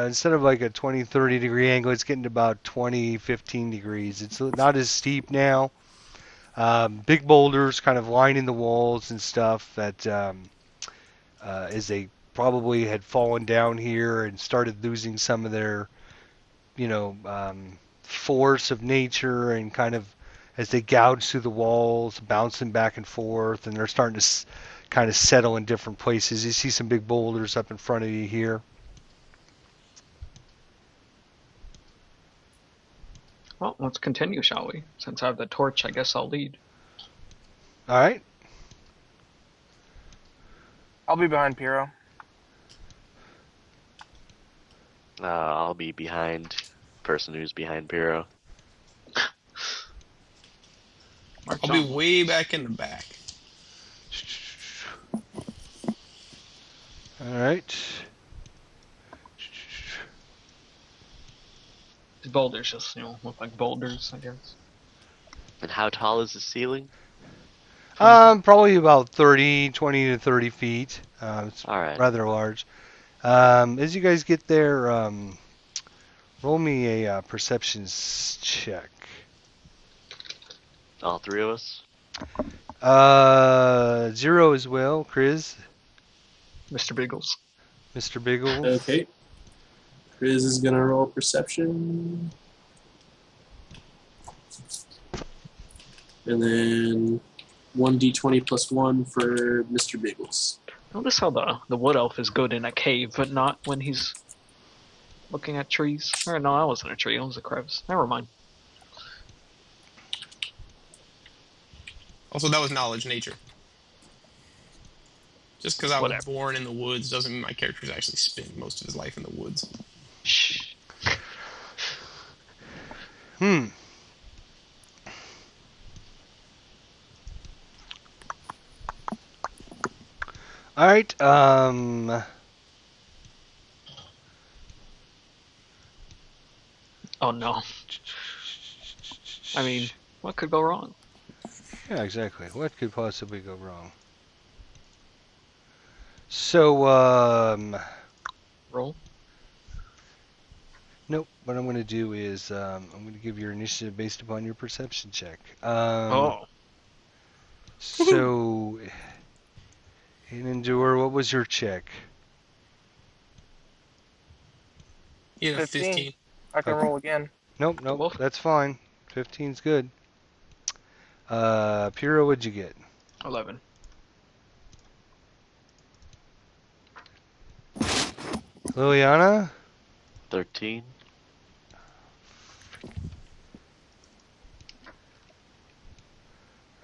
instead of like a 20, 30 degree angle, it's getting to about 20, 15 degrees. It's not as steep now. Big boulders kind of lining the walls and stuff that as they probably had fallen down here and started losing some of their, force of nature, and kind of as they gouge through the walls, bouncing back and forth, and they're starting to kind of settle in different places. You see some big boulders up in front of you here. Well, let's continue, shall we? Since I have the torch, I guess I'll lead. All right. I'll be behind Piero. I'll be behind person who's behind Piro. I'll be way back in the back. All right. The boulders just, look like boulders, I guess. And how tall is the ceiling? Probably about 20 to 30 feet. It's All right. rather large. As you guys get there, roll me a perception check. All three of us? 0 as well, Chris. Mr. Biggles. Mr. Biggles. Okay. Chris is gonna roll perception. And then 1d20 plus 1 for Mr. Biggles. Notice how the wood elf is good in a cave, but not when he's looking at trees. Or no, that wasn't a tree, it was a crevice. Never mind. Also, that was knowledge nature. Just because I was Whatever. born in the woods doesn't mean my character's actually spent most of his life in the woods. Shh. All right. Oh no. I mean, what could go wrong? Yeah, exactly. What could possibly go wrong? So, Roll? nope. What I'm going to do is I'm going to give your initiative based upon your perception check. Oh. So, in Endure, what was your check? Yeah, 15. I can Okay. roll again. Nope, Wolf? that's fine. 15's good. Piro, what'd you get? 11. Liliana? 13.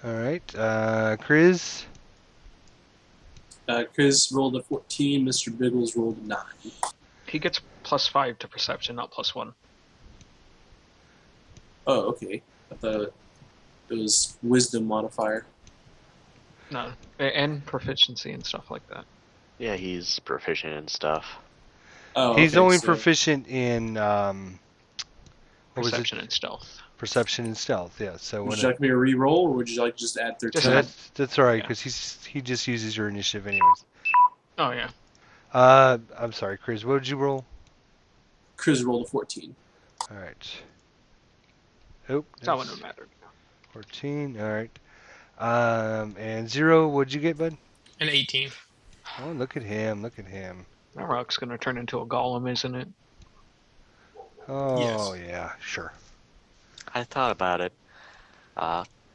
All right. Chris? Chris rolled a 14, Mr. Biggles rolled a 9. He gets +5 to perception, not +1. Oh, okay. I thought it was wisdom modifier. No. And proficiency and stuff like that. Yeah, he's proficient in stuff. Oh, He's okay, only so- proficient in what was it? Perception and stealth. Perception and stealth. Yeah. So Would when you like me to re-roll, or would you like to just add 13? Just so add- that's all right Yeah. because he just uses your initiative anyways. Oh yeah. I'm sorry, Chris. What did you roll? Chris rolled a 14. All right. Oh, That wouldn't have mattered. 14. All right. And 0. What'd you get, bud? An 18. Oh, look at him! Look at him! That rock's gonna turn into a golem, isn't it? Oh Yes. yeah, sure. I thought about it.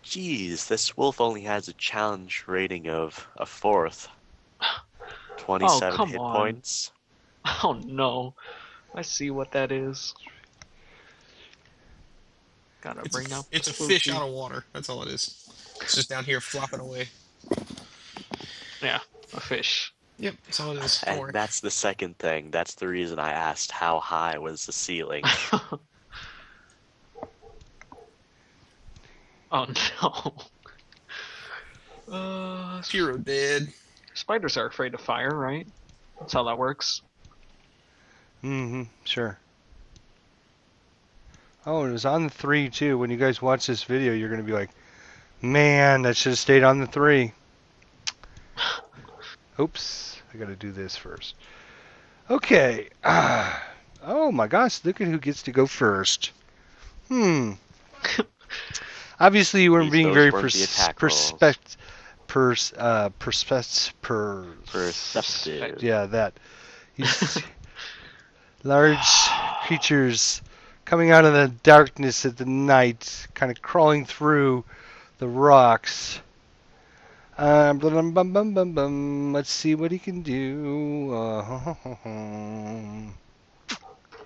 Geez, this wolf only has a challenge rating of a 4th. 27 come hit on. points. Oh no. I see what that is. Gotta bring up. It's a the fish spooky. out of water. That's all it is. It's just down here flopping away. Yeah, a fish. Yep, that's all it is. Don't And worry. that's the second thing. That's the reason I asked how high was the ceiling. Oh no. Piro dead. Spiders are afraid of fire, right? That's how that works. Sure. Oh, it was on the 3 too. When you guys watch this video, you're gonna be like, "Man, that should have stayed on the 3." Oops, I gotta do this first. Okay. Oh my gosh, look at who gets to go first. Obviously, you weren't being Those very weren't the attack rolls. Perceptive. Yeah, that. These large creatures coming out of the darkness at the night, kind of crawling through the rocks. Let's see what he can do.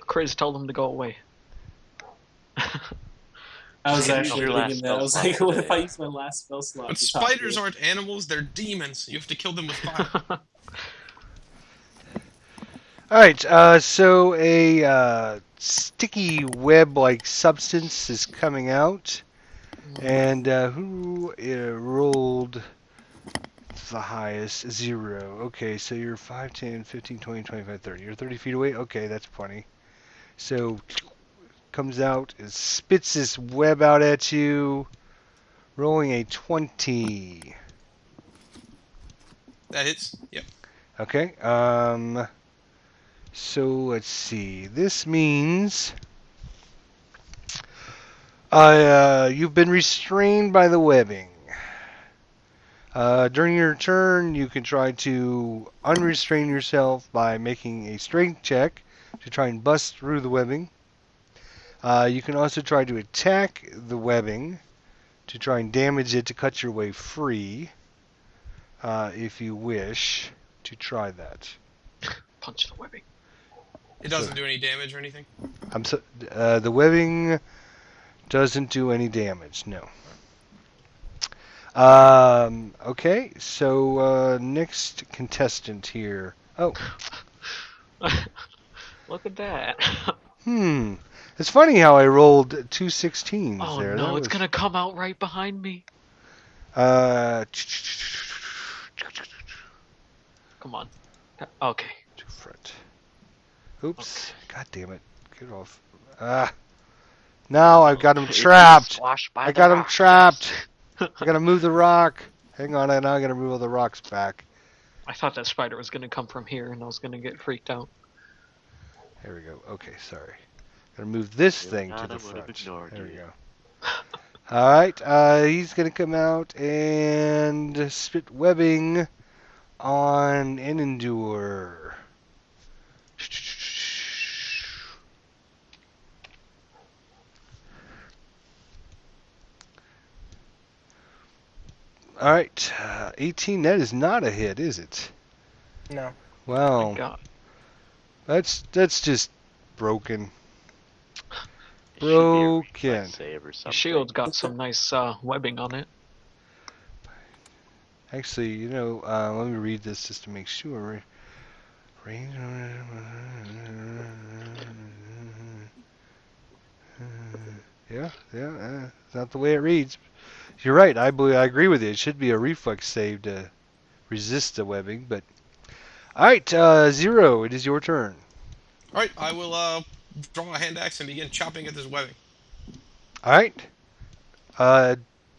Chris told them to go away. I was actually Your last thinking that. I was spell like, slot what if I today. use my last spell slot? But to talk to spiders you? aren't animals, they're demons. You have to kill them with fire. Alright, so a sticky web-like substance is coming out. And who rolled the highest? 0. Okay, so you're 5, 10, 15, 20, 25, 30. You're 30 feet away? Okay, that's plenty. So, comes out, it spits this web out at you. Rolling a 20. That hits. Yep. Okay. So let's see. This means you've been restrained by the webbing. During your turn, you can try to unrestrain yourself by making a strength check to try and bust through the webbing. You can also try to attack the webbing to try and damage it to cut your way free, if you wish to try that. Punch the webbing. It doesn't do any damage or anything? The webbing doesn't do any damage, no. Okay, so next contestant here. Oh. Look at that. It's funny how I rolled two 16s Oh there. no, it's gonna come out right behind me. Come on. Okay. To front. Oops. Okay. God damn it. Get off. Now I've got him trapped. I got him trapped. I gotta move the rock. Hang on, now I gotta move all the rocks back. I thought that spider was gonna come from here and I was gonna get freaked out. There we go. Okay, sorry. Gotta move this thing to the front. There we go. Alright, he's gonna come out and spit webbing on an endure. Alright, 18, that is not a hit, is it? No. Well, Oh my God. that's just broken. Broken. Your shield's got some nice webbing on it. Actually, let me read this just to make sure. Range. Yeah, it's not the way it reads. You're right. I agree with you. It should be a reflex save to resist the webbing. But all right, Zero. It is your turn. All right, I will draw a hand axe and begin chopping at this webbing. All right.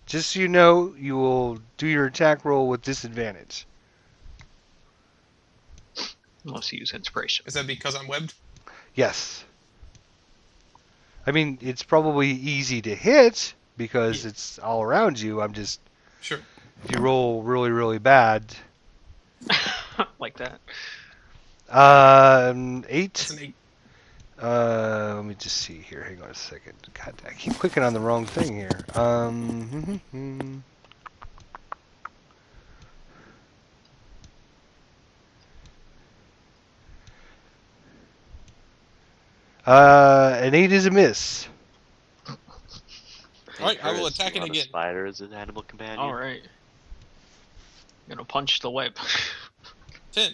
Just so you know, you will do your attack roll with disadvantage. Unless you use inspiration. Is that because I'm webbed? Yes. I mean, it's probably easy to hit because it's all around you. I'm just... Sure. If you roll really, really bad... Like that. 8. That's an 8. Let me just see here. Hang on a second. God, I keep clicking on the wrong thing here. An 8 is a miss. Alright, I will attack it again. Spider is an animal companion. Alright. I'm gonna punch the web. 10.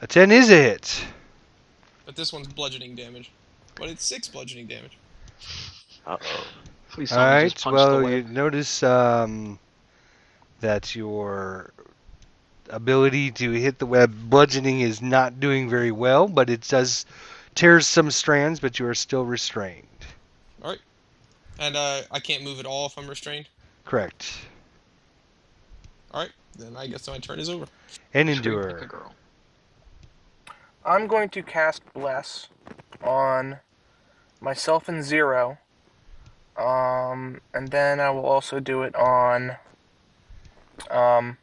A 10 is a hit. But this one's bludgeoning damage. But it's 6 bludgeoning damage. Uh-oh. Please someone just punch the web. You notice that your ability to hit the web bludgeoning is not doing very well, but it does tears some strands, but you are still restrained. Alright. And I can't move at all if I'm restrained? Correct. Alright, then I guess my turn is over. And endure. Like a girl. I'm going to cast Bless on myself and Zero. And then I will also do it on... I'll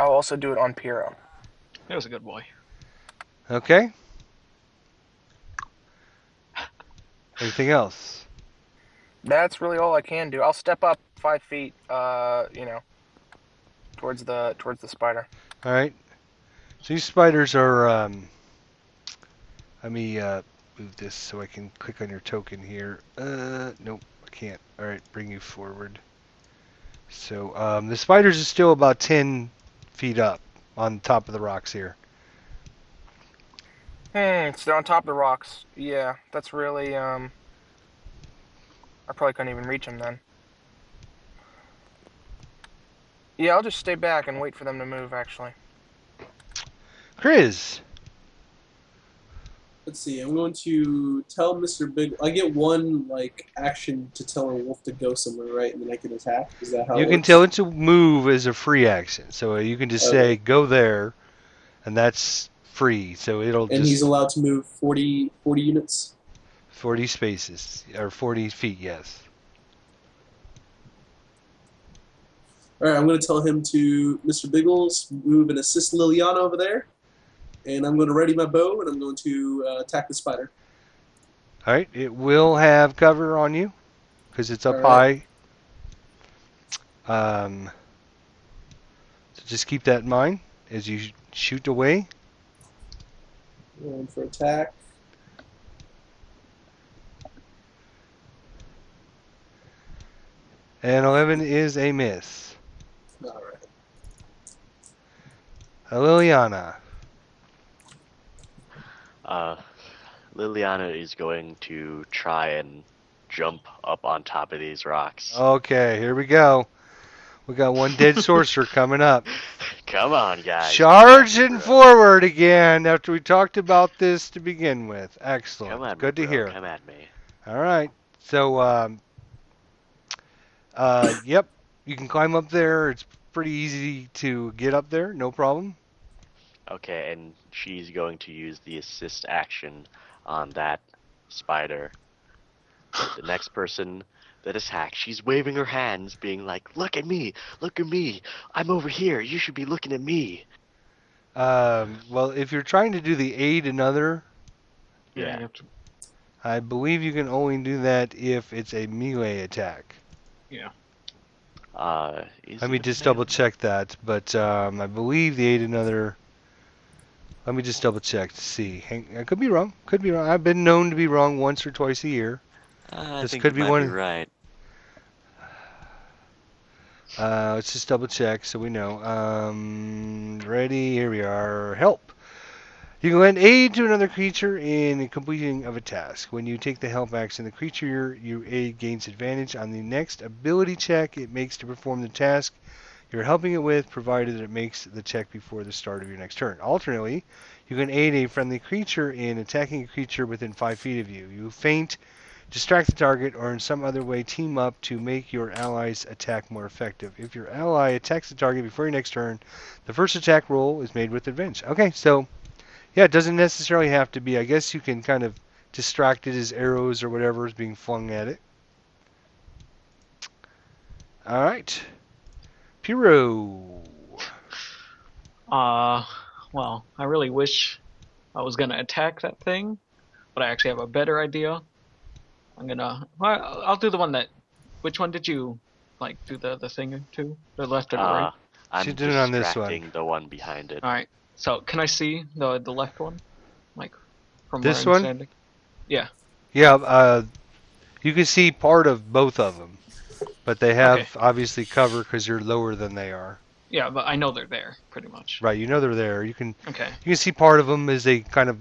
also do it on Piero. That was a good boy. Okay. Anything else? That's really all I can do. I'll step up 5 feet, towards the spider. All right. So these spiders are. Let me move this so I can click on your token here. Nope, I can't. All right, bring you forward. So the spiders are still about 10 feet up on top of the rocks here. So they're on top of the rocks. Yeah, that's really, I probably couldn't even reach them then. Yeah, I'll just stay back and wait for them to move, actually. Chris. Let's see. I'm going to tell Mr. Big. I get one action to tell a wolf to go somewhere, right? And then I can attack. Is that how You it can works? tell it to move as a free action. So you can just say, Okay. go there, and that's free. So it'll And just he's allowed to move 40 units. 40 spaces, or 40 feet, yes. All right. I'm going to tell him to Mr. Biggles move and assist Liliana over there. And I'm going to ready my bow, and I'm going to attack the spider. All right, it will have cover on you because it's up All right. high. So just keep that in mind as you shoot away. Going for attack. And 11 is a miss. All right. Liliana. Liliana is going to try and jump up on top of these rocks. Okay, here we go. We got one dead sorcerer coming up. Come on, guys. Charging forward again after we talked about this to begin with. Excellent. Come on, Good to hear. Come at me. All right. So, yep, you can climb up there. It's pretty easy to get up there. No problem. Okay, and she's going to use the assist action on that spider. The next person that attacks, she's waving her hands, being like, look at me, I'm over here, you should be looking at me. Well, if you're trying to do the aid another, Yeah. I believe you can only do that if it's a melee attack. Yeah. Let me just double check that, but I believe the aid another. Let me just double check to see. I could be wrong. Could be wrong. I've been known to be wrong once or twice a year. I think could you might be right. Let's just double check so we know. Ready? Here we are. Help. You can lend aid to another creature in the completing of a task. When you take the help action, the creature you aid gains advantage on the next ability check it makes to perform the task you're helping it with, provided that it makes the check before the start of your next turn. Alternately, you can aid a friendly creature in attacking a creature within 5 feet of you. You feint, distract the target, or in some other way team up to make your ally's attack more effective. If your ally attacks the target before your next turn, the first attack roll is made with advantage. Okay, so yeah, it doesn't necessarily have to be. I guess you can kind of distract it as arrows or whatever is being flung at it. All right. Piro. Well, I really wish I was gonna attack that thing, but I actually have a better idea. I'll do the one that. Which one did you do the thing to? The left or the right? I'm She's doing it on this one. distracting the one behind it. All right. So can I see the left one, from This where I'm one? standing? Yeah. Yeah. You can see part of both of them, but they have obviously cover because you're lower than they are. Yeah, but I know they're there pretty much. Right. You know they're there. You can. Okay. You can see part of them as they kind of,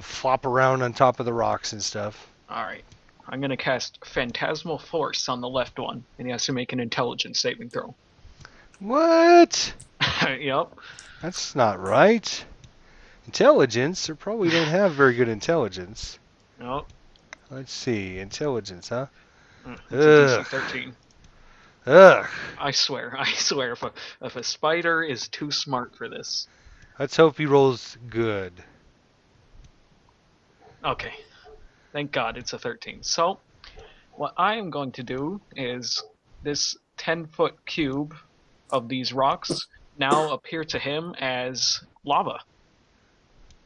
flop around on top of the rocks and stuff. All right. I'm gonna cast Phantasmal Force on the left one, and he has to make an Intelligence saving throw. What? Yep. That's not right. Intelligence? They probably don't have very good intelligence. Nope. Let's see. Intelligence, huh? It's a DC 13. Ugh. I swear. If a spider is too smart for this. Let's hope he rolls good. Okay. Thank God it's a 13. So, what I am going to do is this 10-foot cube of these rocks now appear to him as lava.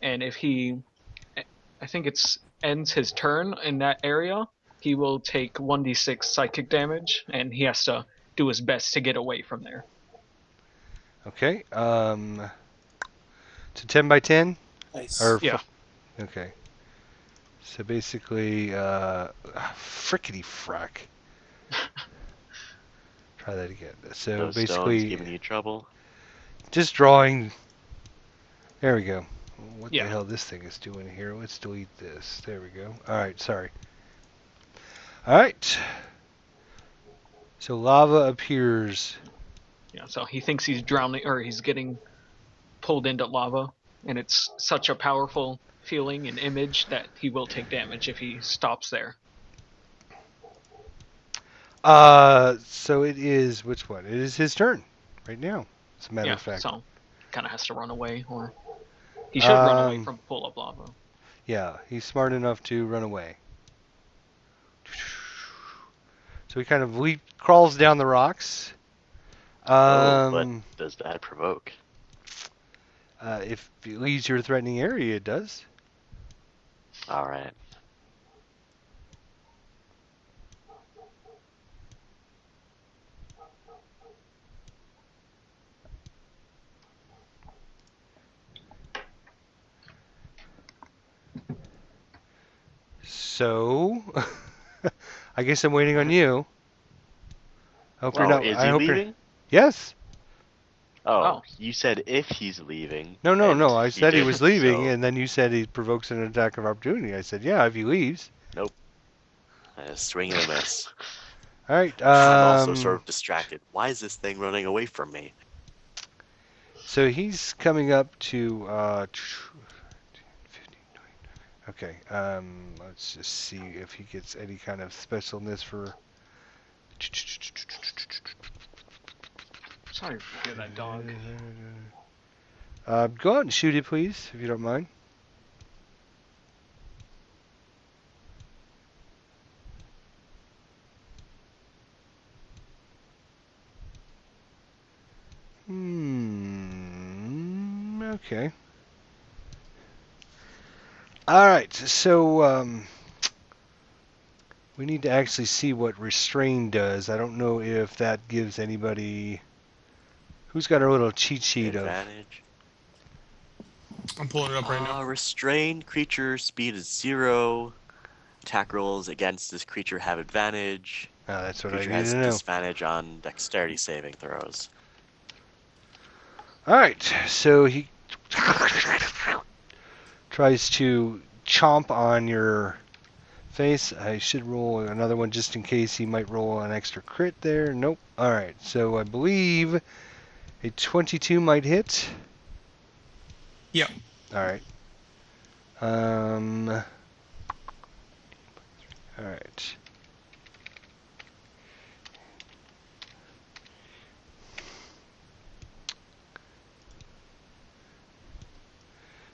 And if I think it's ends his turn in that area, he will take 1d6 psychic damage, and he has to do his best to get away from there. Okay. It's a 10 by 10? Nice. Yeah. Okay. So basically, frickety frack. Try that again. So Those basically, stones giving you trouble. just drawing. There we go. What Yeah. the hell this thing is doing here? Let's delete this. There we go. All right. Sorry. All right. So lava appears. Yeah. So he thinks he's drowning, or he's getting pulled into lava. and it's such a powerful feeling and image that he will take damage if he stops there. So it is, which one? It is his turn right now, as a matter of fact. So kind of has to run away, or he should run away from a pool of lava. Yeah, he's smart enough to run away. So he kind of crawls down the rocks. But does that provoke? If it leaves your threatening area, it does. All right. So, I guess I'm waiting on you. I hope you're not. Is I he hope leaving? You're, yes. Oh, you said if he's leaving. No. I said he was leaving, so... and then you said he provokes an attack of opportunity. I said, yeah, if he leaves. Nope. Swing and a miss. All right. I'm also sort of distracted. Why is this thing running away from me? So he's coming up to. Okay. Let's just see if he gets any kind of specialness for. Sorry to hear that dog. Go out and shoot it, please, if you don't mind. Okay. All right. So we need to actually see what restrain does. I don't know if that gives anybody. Who's got a little cheat sheet advantage? I'm pulling it up right now. Restrained creature speed is 0. Attack rolls against this creature have advantage. Oh, that's what creature I need to know. has disadvantage on dexterity saving throws. All right, so he tries to chomp on your face. I should roll another one just in case he might roll an extra crit there. Nope. All right, so I believe a 22 might hit. Yep. All right. All right.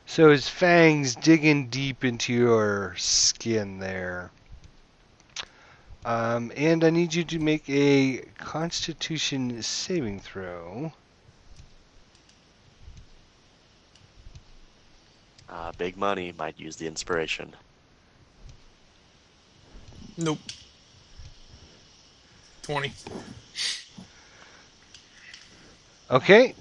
So his fangs digging deep into your skin there. And I need you to make a Constitution saving throw. Big money, might use the inspiration. Nope. 20. Okay.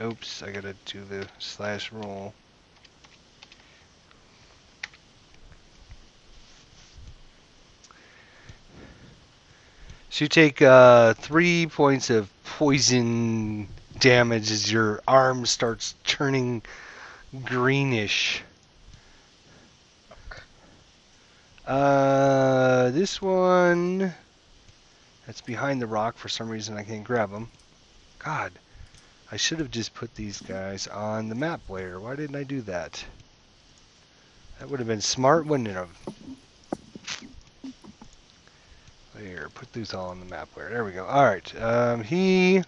Oops, I gotta do the slash roll. So you take 3 points of poison damage as your arm starts turning greenish. This one that's behind the rock. For some reason I can't grab them. God, I should have just put these guys on the map layer. Why didn't I do that? That would have been smart, wouldn't it have? There, put these all on the map layer. There we go. All right. He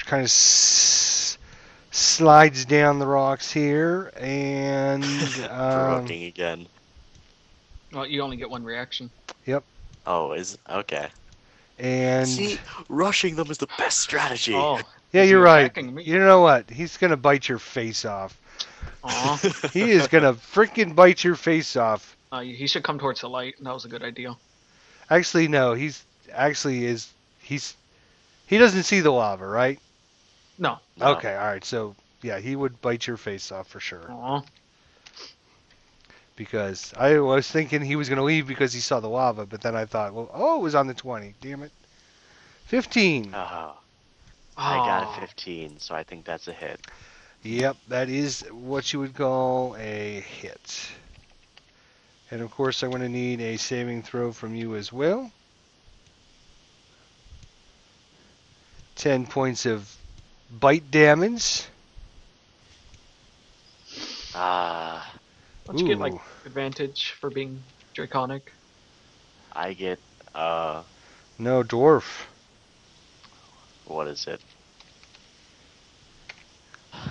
kind of slides down the rocks here and provoking again. Well, you only get one reaction. Yep. Oh, okay. And see, rushing them is the best strategy. Oh, yeah, you're right. You know what? He's gonna bite your face off. He is gonna freaking bite your face off. He should come towards the light. That was a good idea. Actually, no. He doesn't see the lava, right? No. Okay, all right. So yeah, he would bite your face off for sure. Aww. Because I was thinking he was going to leave because he saw the lava, but then I thought, well, it was on the 20. Damn it. 15. I got a 15, so I think that's a hit. Yep, that is what you would call a hit. And of course, I'm going to need a saving throw from you as well. 10 points of bite damage. Don't you get like advantage for being draconic? I get No, dwarf. what is it?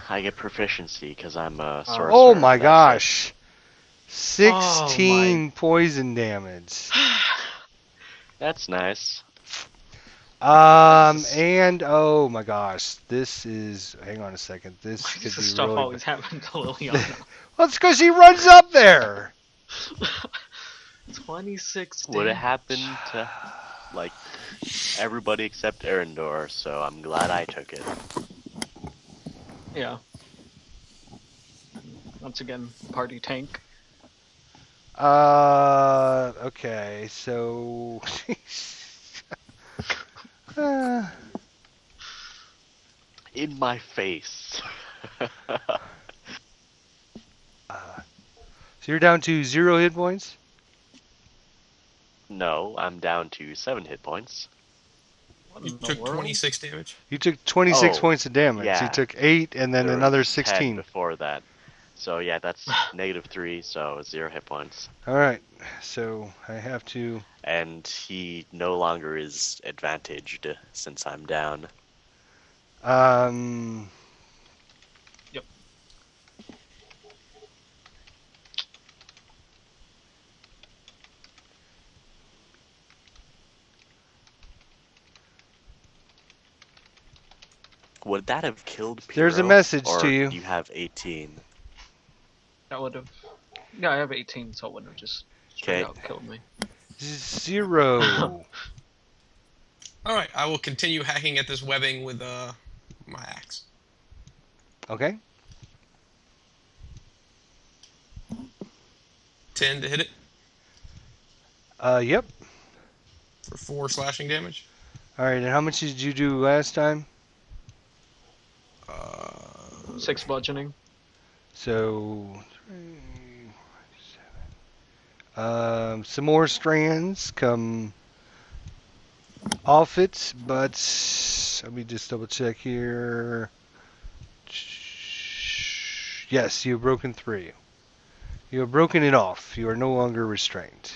I get proficiency because I'm a sorcerer. Oh my that's gosh. 16 poison damage. That's nice. And oh my gosh, this is. Hang on a second. This Why could does be this stuff really. always happen to Liliana? Well, it's because he runs up there. 26 Would it damage. happen to like everybody except Erendor? So I'm glad I took it. Yeah. Once again, party tank. Okay, so. In my face. So you're down to 0 hit points? No, I'm down to 7 hit points. What You in the took world? 26 damage. You took 26 Oh, points of damage. yeah. You took 8 and then There another was 10 16. before that. So yeah, that's -3, so 0 hit points. Alright, so I have to. And he no longer is advantaged since I'm down. Yep. Would that have killed Piro? There's a message or to you. You have 18. That would have. Yeah, I have 18, so it wouldn't have just straight Okay. out killed me. 0. Alright, I will continue hacking at this webbing with my axe. Okay. 10 to hit it Yep. for 4 slashing damage. Alright, and how much did you do last time? 6 bludgeoning. So. Some more strands come off it, but let me just double check here. Yes, you've broken 3. You have broken it off. You are no longer restrained.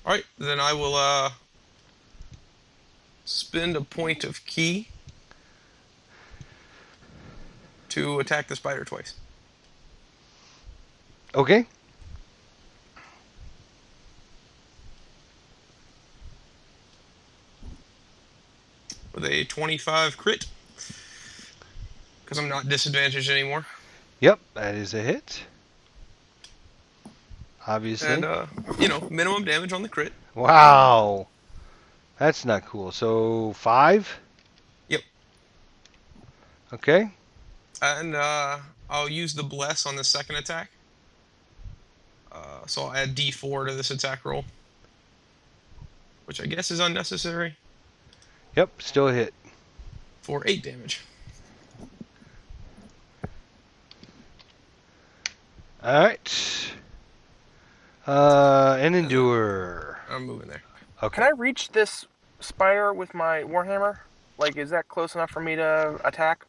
Alright, then I will spend a point of key to attack the spider twice. Okay. With a 25 crit. Because I'm not disadvantaged anymore. Yep, that is a hit. Obviously. And, minimum damage on the crit. Wow. That's not cool. So, 5? Yep. Okay. And I'll use the bless on the second attack. So I'll add D4 to this attack roll. Which I guess is unnecessary. Yep, still a hit. For 8 damage. Alright. And endure. I'm moving there. Okay. Can I reach this spider with my warhammer? Like, is that close enough for me to attack?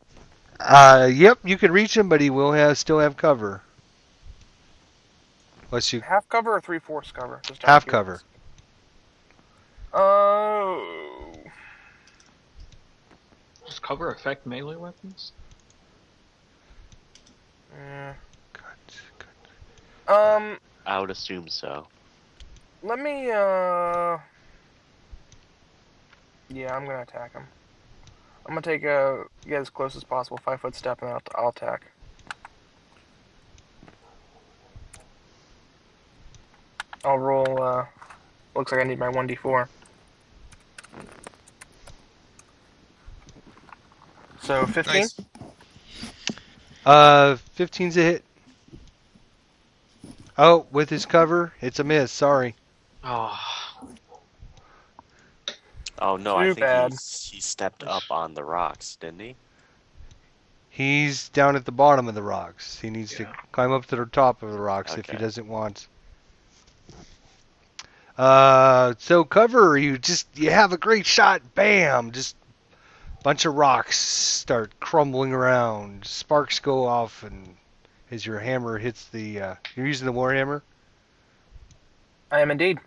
Yep, you can reach him, but he will still have cover. Unless you Half cover or 3/4 cover? Just half cover. Oh. Does cover affect melee weapons? Yeah. Good. I would assume so. Let me, Yeah, I'm gonna attack him. I'm gonna get as close as possible, 5-foot step, and I'll attack. I'll roll, looks like I need my 1d4. So, 15? Nice. 15's a hit. Oh, with his cover, it's a miss. Sorry. Oh. Oh no, Too I think bad. he stepped up on the rocks, didn't he? He's down at the bottom of the rocks. He needs to climb up to the top of the rocks if he Okay. doesn't want. So cover, you have a great shot. Bam! Just bunch of rocks start crumbling around. Sparks go off, and as your hammer hits the, you're using the warhammer. I am indeed.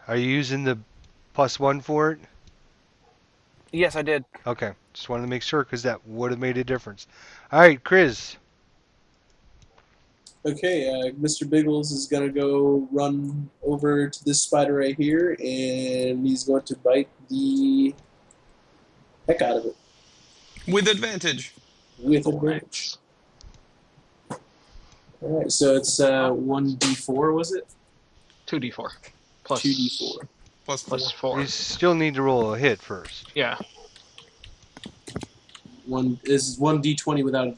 Are you using the +1 for it? Yes, I did. Okay, just wanted to make sure because that would have made a difference. All right, Chris. Okay, Mr. Biggles is going to go run over to this spider right here, and he's going to bite the heck out of it. With advantage. With advantage. Alright, so it's 1d4, was it? 2d4. Plus 2d4. Plus 4. You still need to roll a hit first. Yeah. This is 1d20 without any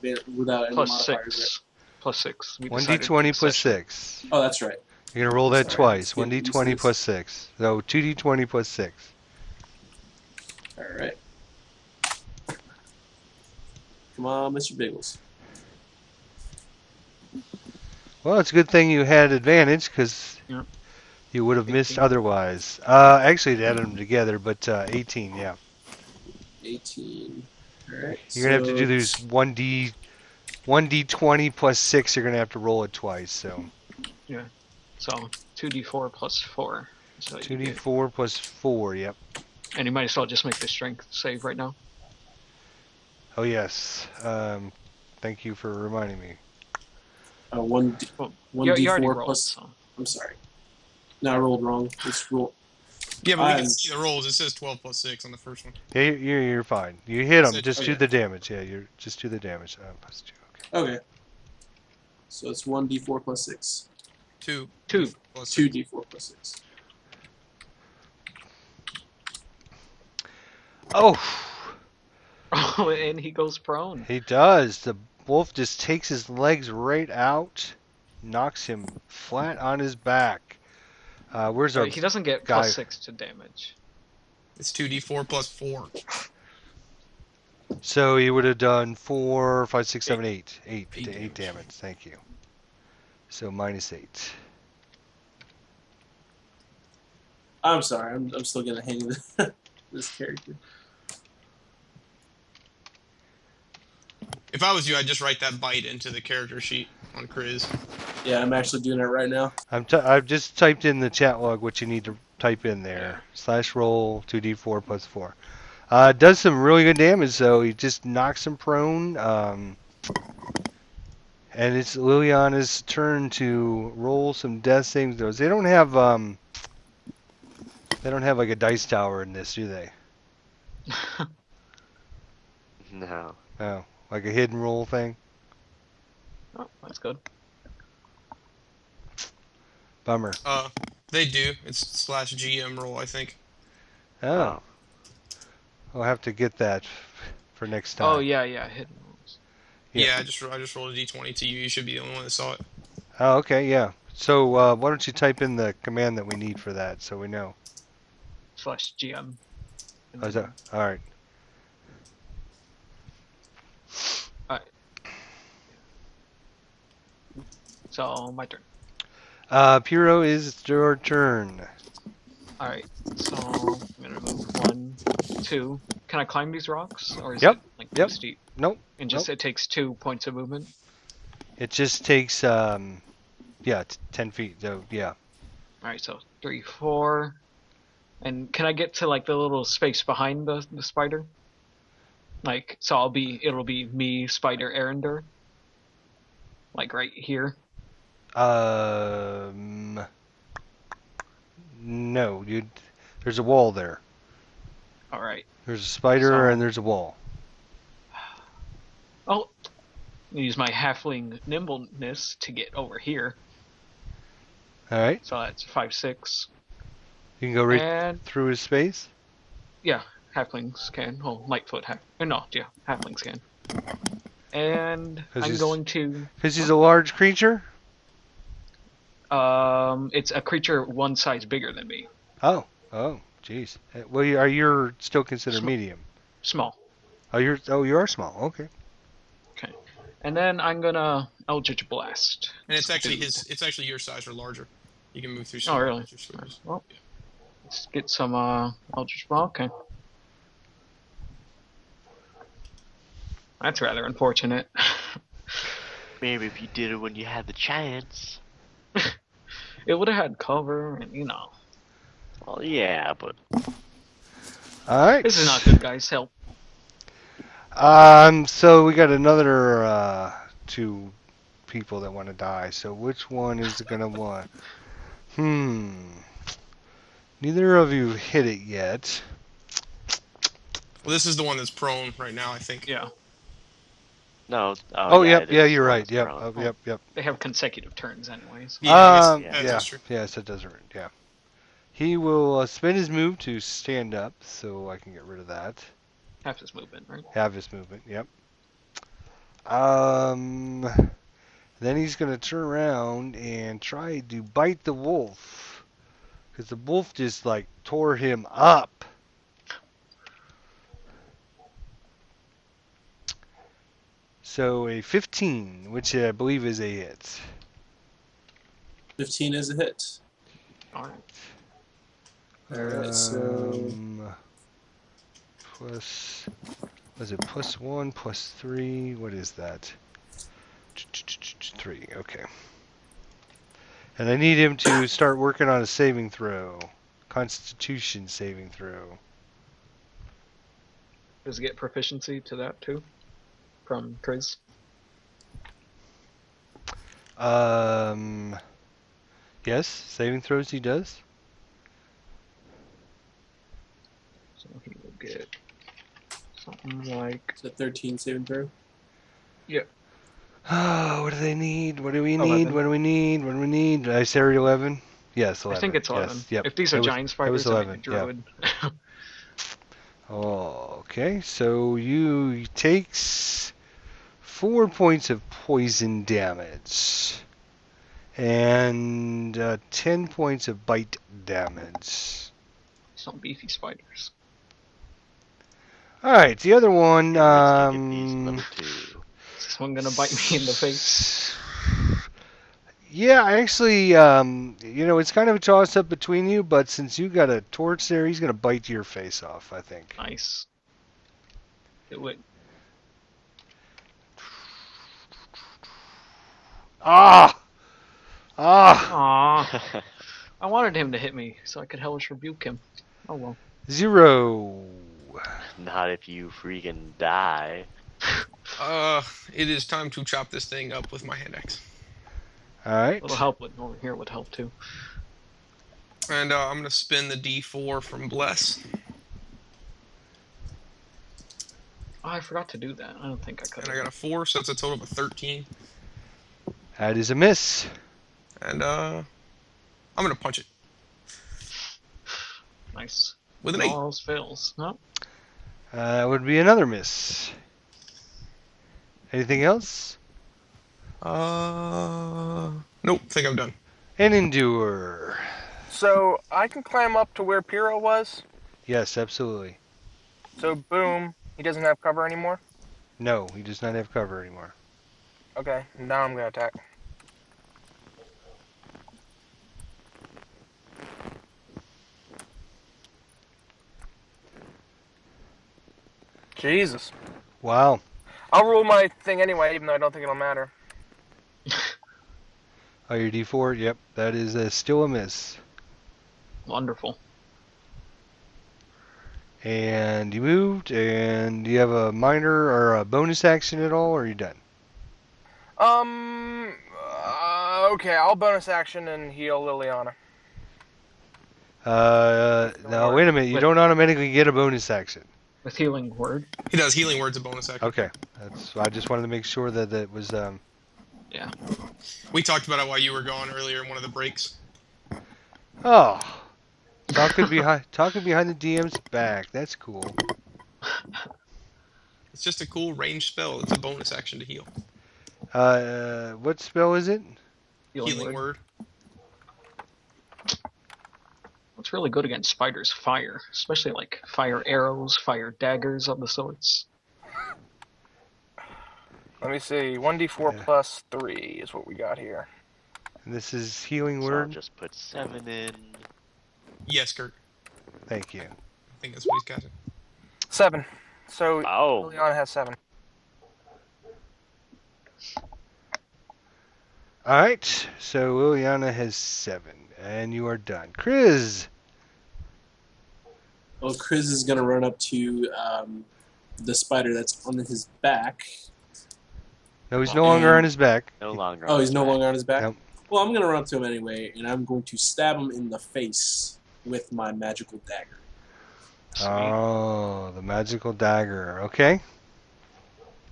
Plus modifiers, 6. Plus 6. 1d20 plus 6. right? Oh, that's right. You're going to roll that Sorry, twice. let's get 1d20 used to plus 6. So 2d20 plus 6. Alright. Come on, Mr. Biggles. Well, it's a good thing you had advantage because Yep. you would have missed 18. otherwise. Actually, they added them together, but 18, yeah. 18. Alright. You're going to have to do these 1d20 plus 6. You're going to have to roll it twice. So So 2d4 plus 4. So 2d4 plus 4, yep. And you might as well just make the strength save right now. Oh, yes. Thank you for reminding me. 1d4 You already rolled, plus... so. I'm sorry. No, I rolled wrong. Let's roll. Yeah, but we can see the rolls. It says 12 plus 6 on the first one. Yeah, you're fine. You hit them. So- Just oh, do yeah. the damage. Yeah, just do the damage. Plus 2. Okay. Okay. So it's 1d4 plus 6. 2. 2. Plus 6. 2d4 plus 6. Oh, Oh, and he goes prone. he does. The wolf just takes his legs right out, knocks him flat on his back. Where's our He doesn't get guy? plus 6 to damage. It's 2d4 plus 4. So he would have done 4, 5, 6, 7, 8. 8 Eight damage. Thank you. So -8. I'm sorry. I'm still getting the hang of this character. If I was you, I'd just write that bite into the character sheet on Chris. Yeah, I'm actually doing it right now. I've just typed in the chat log what you need to type in there. /roll 2d4 plus 4. Does some really good damage though. He just knocks him prone. And it's Liliana's turn to roll some death saving throws. They don't have like a dice tower in this, do they? No. Oh, like a hidden roll thing. Oh, that's good. Bummer. They do. It's /GM roll, I think. Oh. I'll have to get that for next time. Oh, yeah, hidden rules. Yeah, I just rolled a d20 to you. You should be the only one that saw it. Oh, okay, yeah. So why don't you type in the command that we need for that so we know. /GM. Oh, is that, all right. So, my turn. Piro, is your turn. Alright, so I'm gonna move 1, 2. Can I climb these rocks? Or is Yep, it like yep. too steep? Nope. And just nope. it takes 2 points of movement? It just takes 10 feet. So yeah. Alright, so 3, 4. And can I get to like the little space behind the spider? Like, so it'll be me, Spider, Arender. Like right here. No, there's a wall there. Alright. There's a spider and there's a wall. Oh, use my halfling nimbleness to get over here. All right. So that's 5, 6. You can go right And through his space. yeah, halflings can. Oh, Lightfoot halflings can. And I'm going to. Because he's a large creature. It's a creature one size bigger than me. Oh, jeez. Well, you're still considered Small. medium. Small. You are small. Okay. Okay. And then I'm gonna Eldritch Blast. And it's actually your size or larger. You can move through. Oh, really? Squares. Well, let's get some Eldritch Blast. Okay. That's rather unfortunate. Maybe if you did it when you had the chance. It would have had cover, and Well, yeah, but All right. this is not good, guys. Help. So we got another 2 people that want to die. So which one is gonna want? Neither of you hit it yet. Well, this is the one that's prone right now, I think. Yeah. no. Oh, yeah, yep, it yeah, is you're the one right. that's Yep, prone. yep. They have consecutive turns, anyways. Yeah, I yeah. guess Yeah, that's true. yes, it does. Yeah. He will spend his move to stand up, so I can get rid of that. Half his movement, right? Have his movement. Yep. Then he's gonna turn around and try to bite the wolf, because the wolf just like tore him up. So a 15, which I believe is a hit. 15 is a hit. All right. Alright, so Plus, was it +1, +3? What is that? 3, okay. And I need him to start working on a saving throw. Constitution saving throw. Does he get proficiency to that too? From Chris? Yes, saving throws he does. So he will get something like. it's a 13 saving throw. Oh, what do they need? What do we 11. need? What do we need? What do we need? Did I say 11? Yes, 11. I think it's 11. Yes, yep. If these are giant spiders, it was I mean 11, a druid. Oh, okay, so you takes 4 points of poison damage and 10 points of bite damage. Some beefy spiders. All right, the other one. Let's get these number 2. Is this one gonna bite me in the face? Yeah, actually, it's kind of a toss-up between you, but since you got a torch there, he's gonna bite your face off, I think. Nice. Do it. Ah! Aww. I wanted him to hit me so I could hellish rebuke him. Oh well. 0. Not if you freaking die. It is time to chop this thing up with my hand axe. All right. A little help over here would help too. And I'm gonna spin the D4 from Bless. Oh, I forgot to do that. I don't think I could. And I got a 4, so it's a total of a 13. That is a miss. And I'm gonna punch it Nice. with an 8. All else fails. No. That would be another miss. Anything else? Nope, think I'm done. And endure. So I can climb up to where Pyrrha was. Yes, absolutely. So boom, he doesn't have cover anymore. No, he does not have cover anymore. Okay, now I'm gonna attack. Jesus. Wow. I'll roll my thing anyway, even though I don't think it'll matter. Oh, your D4? Yep, that is still a miss. Wonderful. And you moved, and do you have a minor or a bonus action at all, or are you done? Okay, I'll bonus action and heal Liliana. No, wait a minute. You don't automatically get a bonus action. With healing word. He does healing word's a bonus action. Okay. I just wanted to make sure that that was, Yeah. We talked about it while you were gone earlier in one of the breaks. Oh. Talking behind the DM's back. That's cool. It's just a cool ranged spell. It's a bonus action to heal. What spell is it? Healing word. What's really good against spiders? Fire. Especially like fire arrows, fire daggers of the sorts. Let me see. 1d4 Yeah. plus 3 is what we got here. And this is healing So I'll word? just put 7 in. Yes, Kurt. Thank you. I think that's what he's got. 7. So Oh. Liliana has 7. All right. So Liliana has 7, and you are done. Chris. Well, Chris is going to run up to the spider that's on his back. No, he's no longer on his back. No longer. Oh, he's no longer on his back? Nope. Well, I'm going to run up to him anyway, and I'm going to stab him in the face with my magical dagger. Sweet. Oh, the magical dagger. Okay.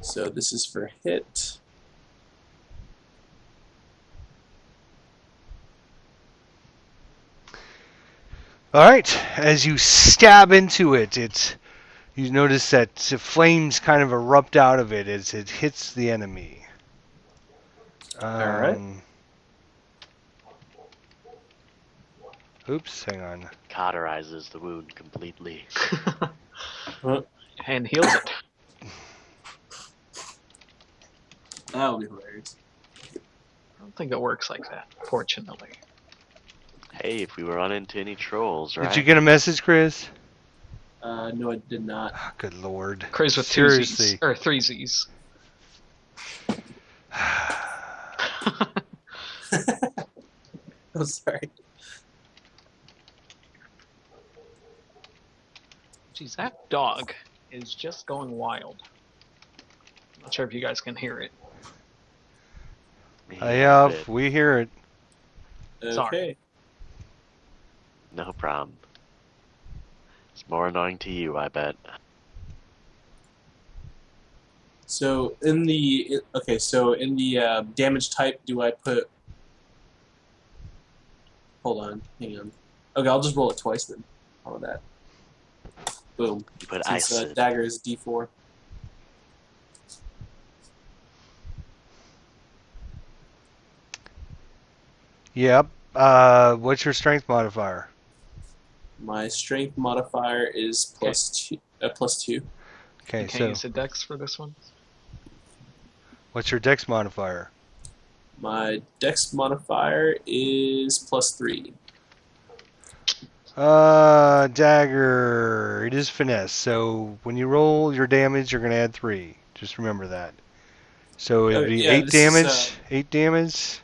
So this is for hit. All right. As you stab into it, you notice that flames kind of erupt out of it as it hits the enemy. All right. Oops, hang on. Cauterizes the wound completely. And heals it. That'll be hilarious. I don't think it works like that, fortunately. Hey, if we run into any trolls, right? Did you get a message, Chris? No, I did not. Oh, good lord. Chris with Seriously. 2 Z's. Or 3 Z's. I'm sorry. Jeez, that dog is just going wild. Not sure if you guys can hear it. Yeah, Bit. we hear it. Okay. Sorry. No problem. It's more annoying to you, I bet. So in the damage type, do I put? Hold on, hang on. Okay, I'll just roll it twice then. All of that. Boom. You put Since ice. dagger is D4. Yep. What's your strength modifier? My strength modifier is +2. +2. Okay, You can't so use a dex for this one. what's your dex modifier? My dex modifier is +3. Dagger. It is finesse. So when you roll your damage, you're going to add 3. Just remember that. So it'd be yeah, 8 this damage. is, 8 damage.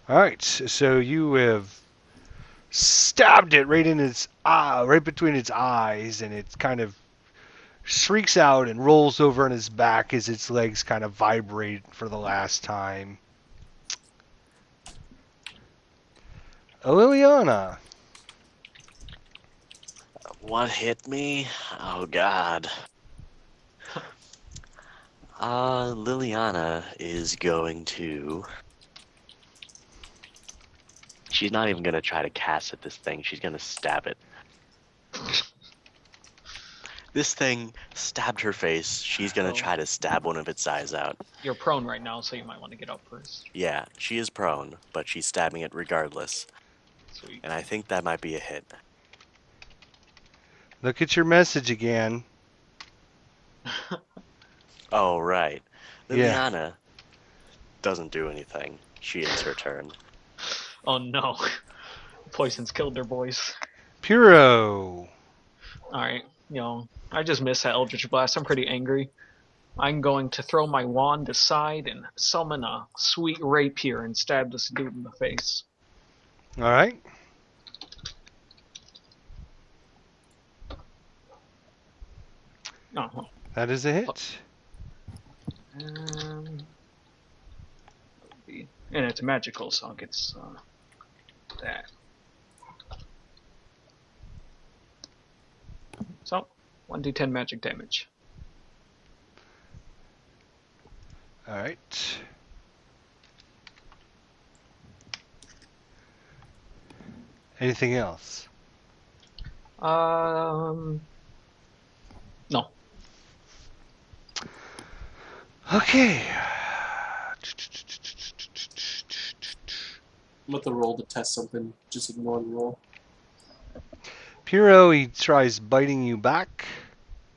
All right. So you have stabbed it right in its right between its eyes, and it kind of shrieks out and rolls over on its back as its legs kind of vibrate for the last time. Liliana. What hit me? Oh, God. Liliana is going to... She's not even going to try to cast at this thing. She's going to stab it. This thing stabbed her face. She's going to try to stab one of its eyes out. You're prone right now, so you might want to get up first. Yeah, she is prone, but she's stabbing it regardless. Sweet. And I think that might be a hit. Look at your message again. Oh, right. Yeah. Liliana doesn't do anything. She ends her turn. Oh no. Poison's killed their boys. Puro. Alright, I just missed that Eldritch Blast. I'm pretty angry. I'm going to throw my wand aside and summon a sweet rapier and stab this dude in the face. All right. Oh, well. That is a hit. And it's magical, so it gets that. So, 1d10 magic damage. All right. Anything else? No. Okay. I'm about to roll to test something. Just ignore the roll. Puro, he tries biting you back.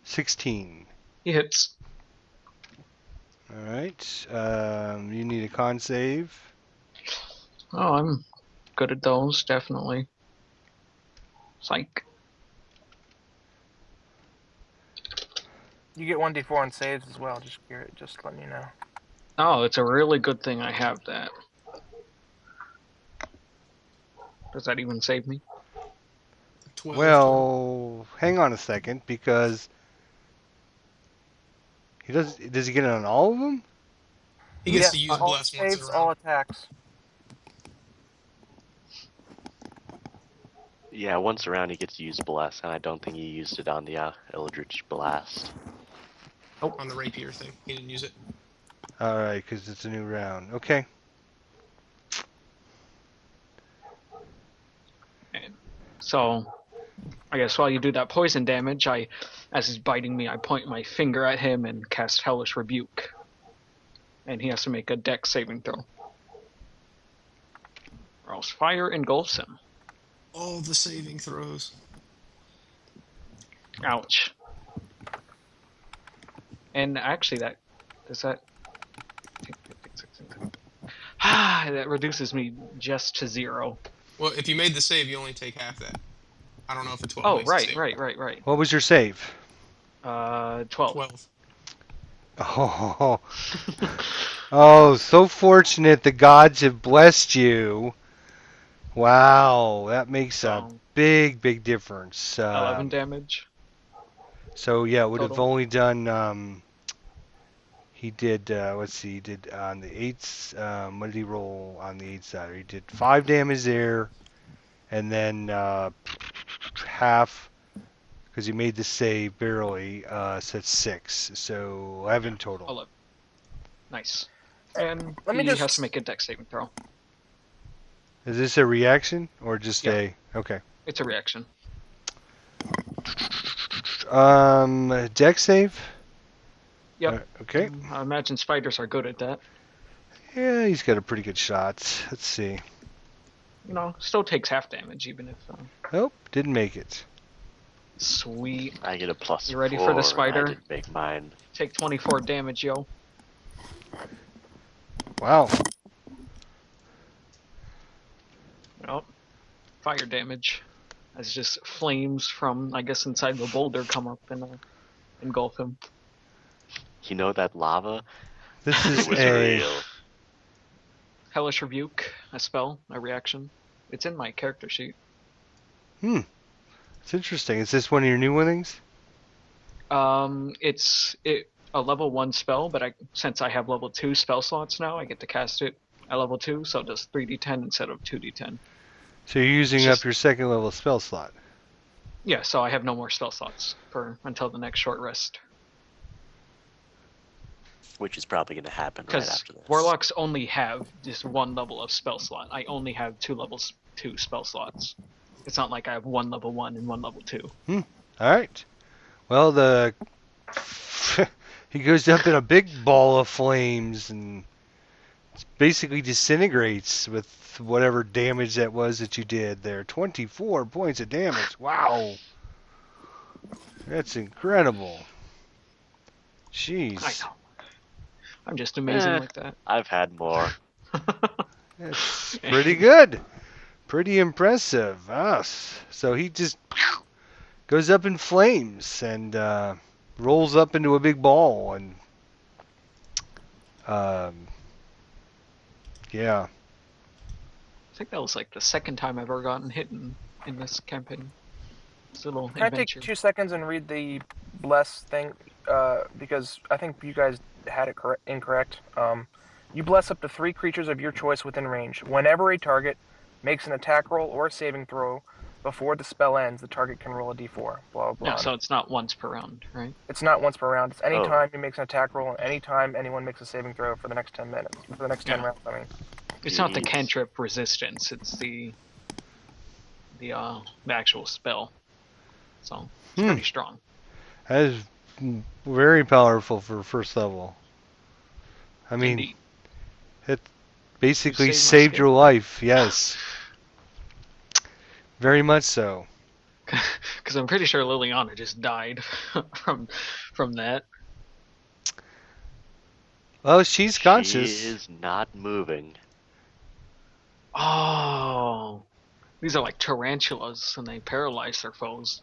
16. He hits. All right. You need a con save. Oh, I'm good at those, definitely. Psych. You get 1d4 on saves as well. Just letting you know. Oh, it's a really good thing I have that. Does that even save me? 12 total. Well, hang on a second, because he does. Does he get it on all of them? He gets Yes, to use all bless once saves, a all round. attacks. Yeah, once around he gets to use Bless, and I don't think he used it on the Eldritch Blast. On the rapier thing. He didn't use it. All right, because it's a new round. Okay. So, I guess while you do that poison damage, as he's biting me, I point my finger at him and cast Hellish Rebuke. And he has to make a dex saving throw. Or else fire engulfs him. All the saving throws. Ouch. And actually, that that reduces me just to 0. Well, if you made the save, you only take half that. I don't know if a 12 Oh, makes the right. save. What was your save? 12. 12. Oh, oh, so fortunate the gods have blessed you. Wow, that makes a big, big difference. 11 damage. So yeah, it would have Total. only done. He did. Let's see. He did on the 8s. What did he roll on the 8 side? He did 5 damage there, and then half because he made the save barely. So it's 6. So 11 total. 11. Nice. And Let me he just- has to make a dex saving throw. Is this a reaction or just Yeah. Okay. It's a reaction. Dex save. Yep. Okay. I imagine spiders are good at that. Yeah, he's got a pretty good shot. Let's see. Still takes half damage even if. Nope, didn't make it. Sweet. I get a plus. You ready 4, for the spider? I didn't make mine. Take 24 damage, yo. Wow. Well, fire damage. As just flames from, I guess, inside the boulder come up and engulf him. You know that lava? This is It was a. real. Hellish Rebuke, a spell, a reaction. It's in my character sheet. It's interesting. Is this one of your new winnings? It's a level 1 spell, but since I have level 2 spell slots now, I get to cast it at level 2, so it does 3d10 instead of 2d10. So you're using up your second level spell slot. Yeah, so I have no more spell slots until the next short rest. Which is probably going to happen right Because after this. warlocks only have just 1 level of spell slot. I only have 2 levels 2 spell slots. It's not like I have 1 level 1 and 1 level 2. All right. Well, he goes up in a big ball of flames and basically disintegrates with whatever damage that was that you did there. 24 points of damage. Wow. That's incredible. Jeez. I know. I'm just amazing like that. I've had more. That's pretty good. Pretty impressive. So he just goes up in flames and rolls up into a big ball and yeah. I think that was like the second time I've ever gotten hit in this campaign. It's a little Can adventure. I take 2 seconds and read the bless thing? Because I think you guys had it incorrect. You bless up to 3 creatures of your choice within range. Whenever a target makes an attack roll or a saving throw before the spell ends, the target can roll a d4. Blah, blah, blah. No, so it's not once per round, right? It's not once per round. It's any Oh. time he makes an attack roll and any time anyone makes a saving throw for the next 10 minutes. For the next 10 rounds, I mean. It's not the Jeez. cantrip resistance. It's the actual spell. So it's pretty strong. That is very powerful for first level. I mean, Indeed. it basically You saved my saved skin. your life. Yes. Very much so. Because I'm pretty sure Liliana just died from that. Well, she's conscious. She is not moving. Oh, these are like tarantulas, and they paralyze their foes.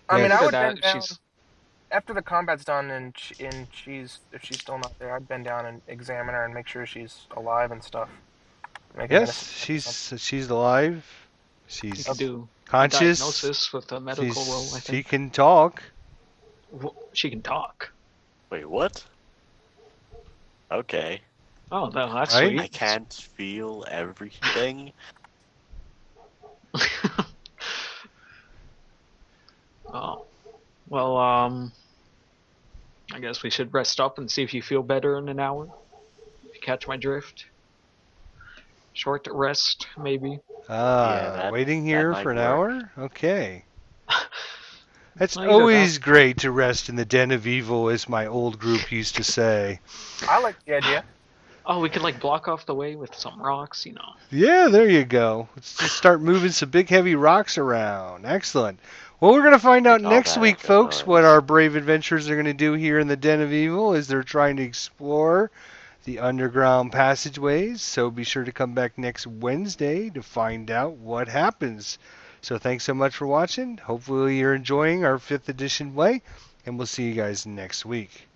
I mean, I Look at would bend that. down She's after the combat's done, and if she's still not there, I'd bend down and examine her and make sure she's alive and stuff. Make a Yes, medicine check or something. she's alive. you She's could do a conscious. diagnosis with a medical roll. I She think can talk. She can talk. Wait, what? Okay. Oh, no, that's Right? sweet. I can't feel everything. Oh, well, I guess we should rest up and see if you feel better in an hour. If you catch my drift. Short rest, maybe. Waiting that here might for an work. hour? Okay. It's Either always great to rest in the den of evil, as my old group used to say. I like the idea. Oh, we could like block off the way with some rocks, Yeah, there you go. Let's just start moving some big heavy rocks around. Excellent. Well, we're going to find out Take all next that week, extra folks, noise. what our brave adventurers are going to do here in the Den of Evil as they're trying to explore the underground passageways. So be sure to come back next Wednesday to find out what happens. So thanks so much for watching. Hopefully you're enjoying our 5th edition play, and we'll see you guys next week.